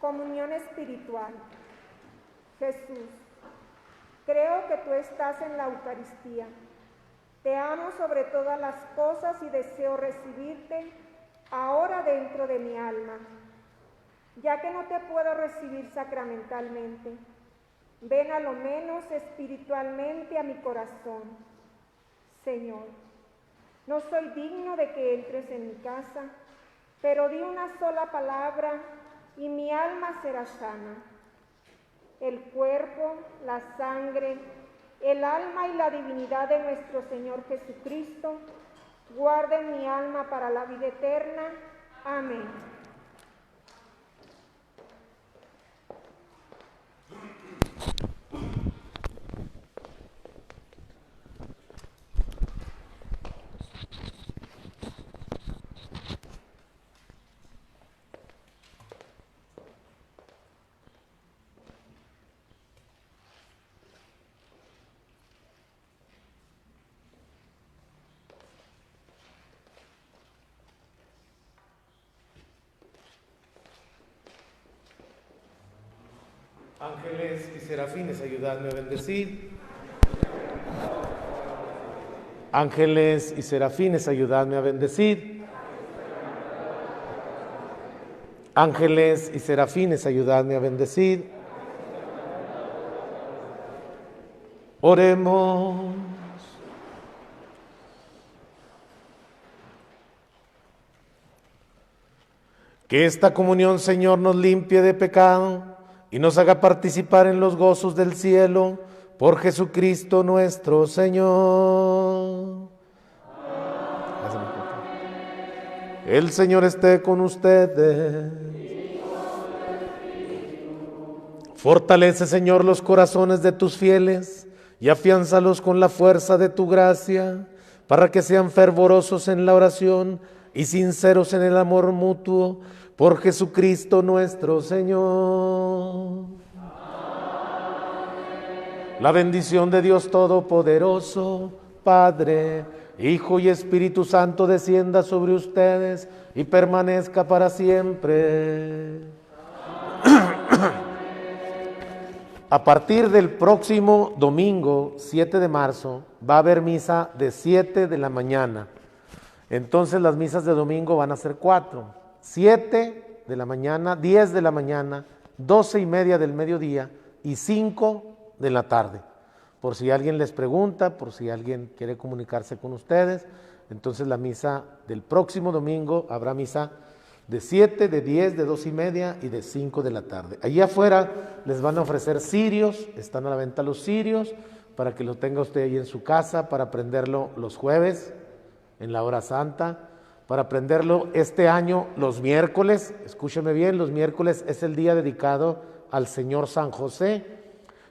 Comunión espiritual. Jesús, creo que tú estás en la Eucaristía. Te amo sobre todas las cosas y deseo recibirte ahora dentro de mi alma. Ya que no te puedo recibir sacramentalmente, ven a lo menos espiritualmente a mi corazón. Señor, no soy digno de que entres en mi casa, pero di una sola palabra y mi alma será sana. El cuerpo, la sangre, el alma y la divinidad de nuestro Señor Jesucristo guarden mi alma para la vida eterna. Amén. Ángeles y serafines, ayudadme a bendecir. Ángeles y serafines, ayudadme a bendecir. Ángeles y serafines, ayudadme a bendecir. Oremos. Que esta comunión, Señor, nos limpie de pecado y nos haga participar en los gozos del cielo, por Jesucristo nuestro Señor. El Señor esté con ustedes. Fortalece, Señor, los corazones de tus fieles y afiánzalos con la fuerza de tu gracia, para que sean fervorosos en la oración y sinceros en el amor mutuo, por Jesucristo nuestro Señor. La bendición de Dios Todopoderoso, Padre, Hijo y Espíritu Santo, descienda sobre ustedes y permanezca para siempre. A partir del próximo domingo, 7 de marzo, va a haber misa de 7 de la mañana. Entonces las misas de domingo van a ser 4. 7 de la mañana, 10 de la mañana, 12:30 del mediodía y 5 de la tarde. Por si alguien les pregunta, por si alguien quiere comunicarse con ustedes, entonces la misa del próximo domingo habrá misa de 7, de 10, de 2:30 y de 5 de la tarde. Allí afuera les van a ofrecer cirios, están a la venta los cirios, para que lo tenga usted ahí en su casa, para prenderlo los jueves, en la hora santa, para prenderlo este año los miércoles. Escúcheme bien, los miércoles es el día dedicado al Señor San José,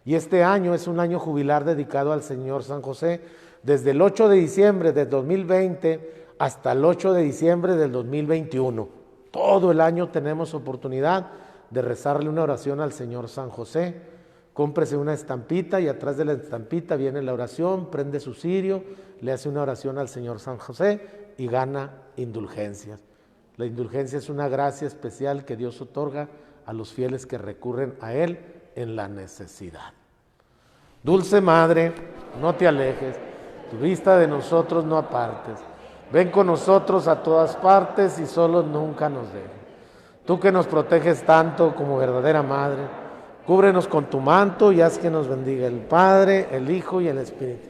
y este año es un año jubilar dedicado al Señor San José, desde el 8 de diciembre del 2020 hasta el 8 de diciembre del 2021. Todo el año tenemos oportunidad de rezarle una oración al Señor San José. Cómprese una estampita y atrás de la estampita viene la oración, prende su cirio, le hace una oración al Señor San José y gana indulgencias. La indulgencia es una gracia especial que Dios otorga a los fieles que recurren a Él en la necesidad. Dulce Madre, no te alejes, tu vista de nosotros no apartes. Ven con nosotros a todas partes y solos nunca nos dejes. Tú que nos proteges tanto como verdadera Madre, cúbrenos con tu manto y haz que nos bendiga el Padre, el Hijo y el Espíritu.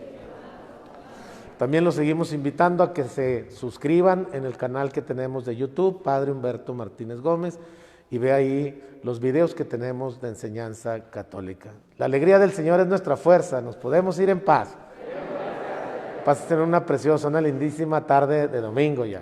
También los seguimos invitando a que se suscriban en el canal que tenemos de YouTube, Padre Humberto Martínez Gómez, y ve ahí los videos que tenemos de enseñanza católica. La alegría del Señor es nuestra fuerza, nos podemos ir en paz. Pasen una preciosa, una lindísima tarde de domingo ya.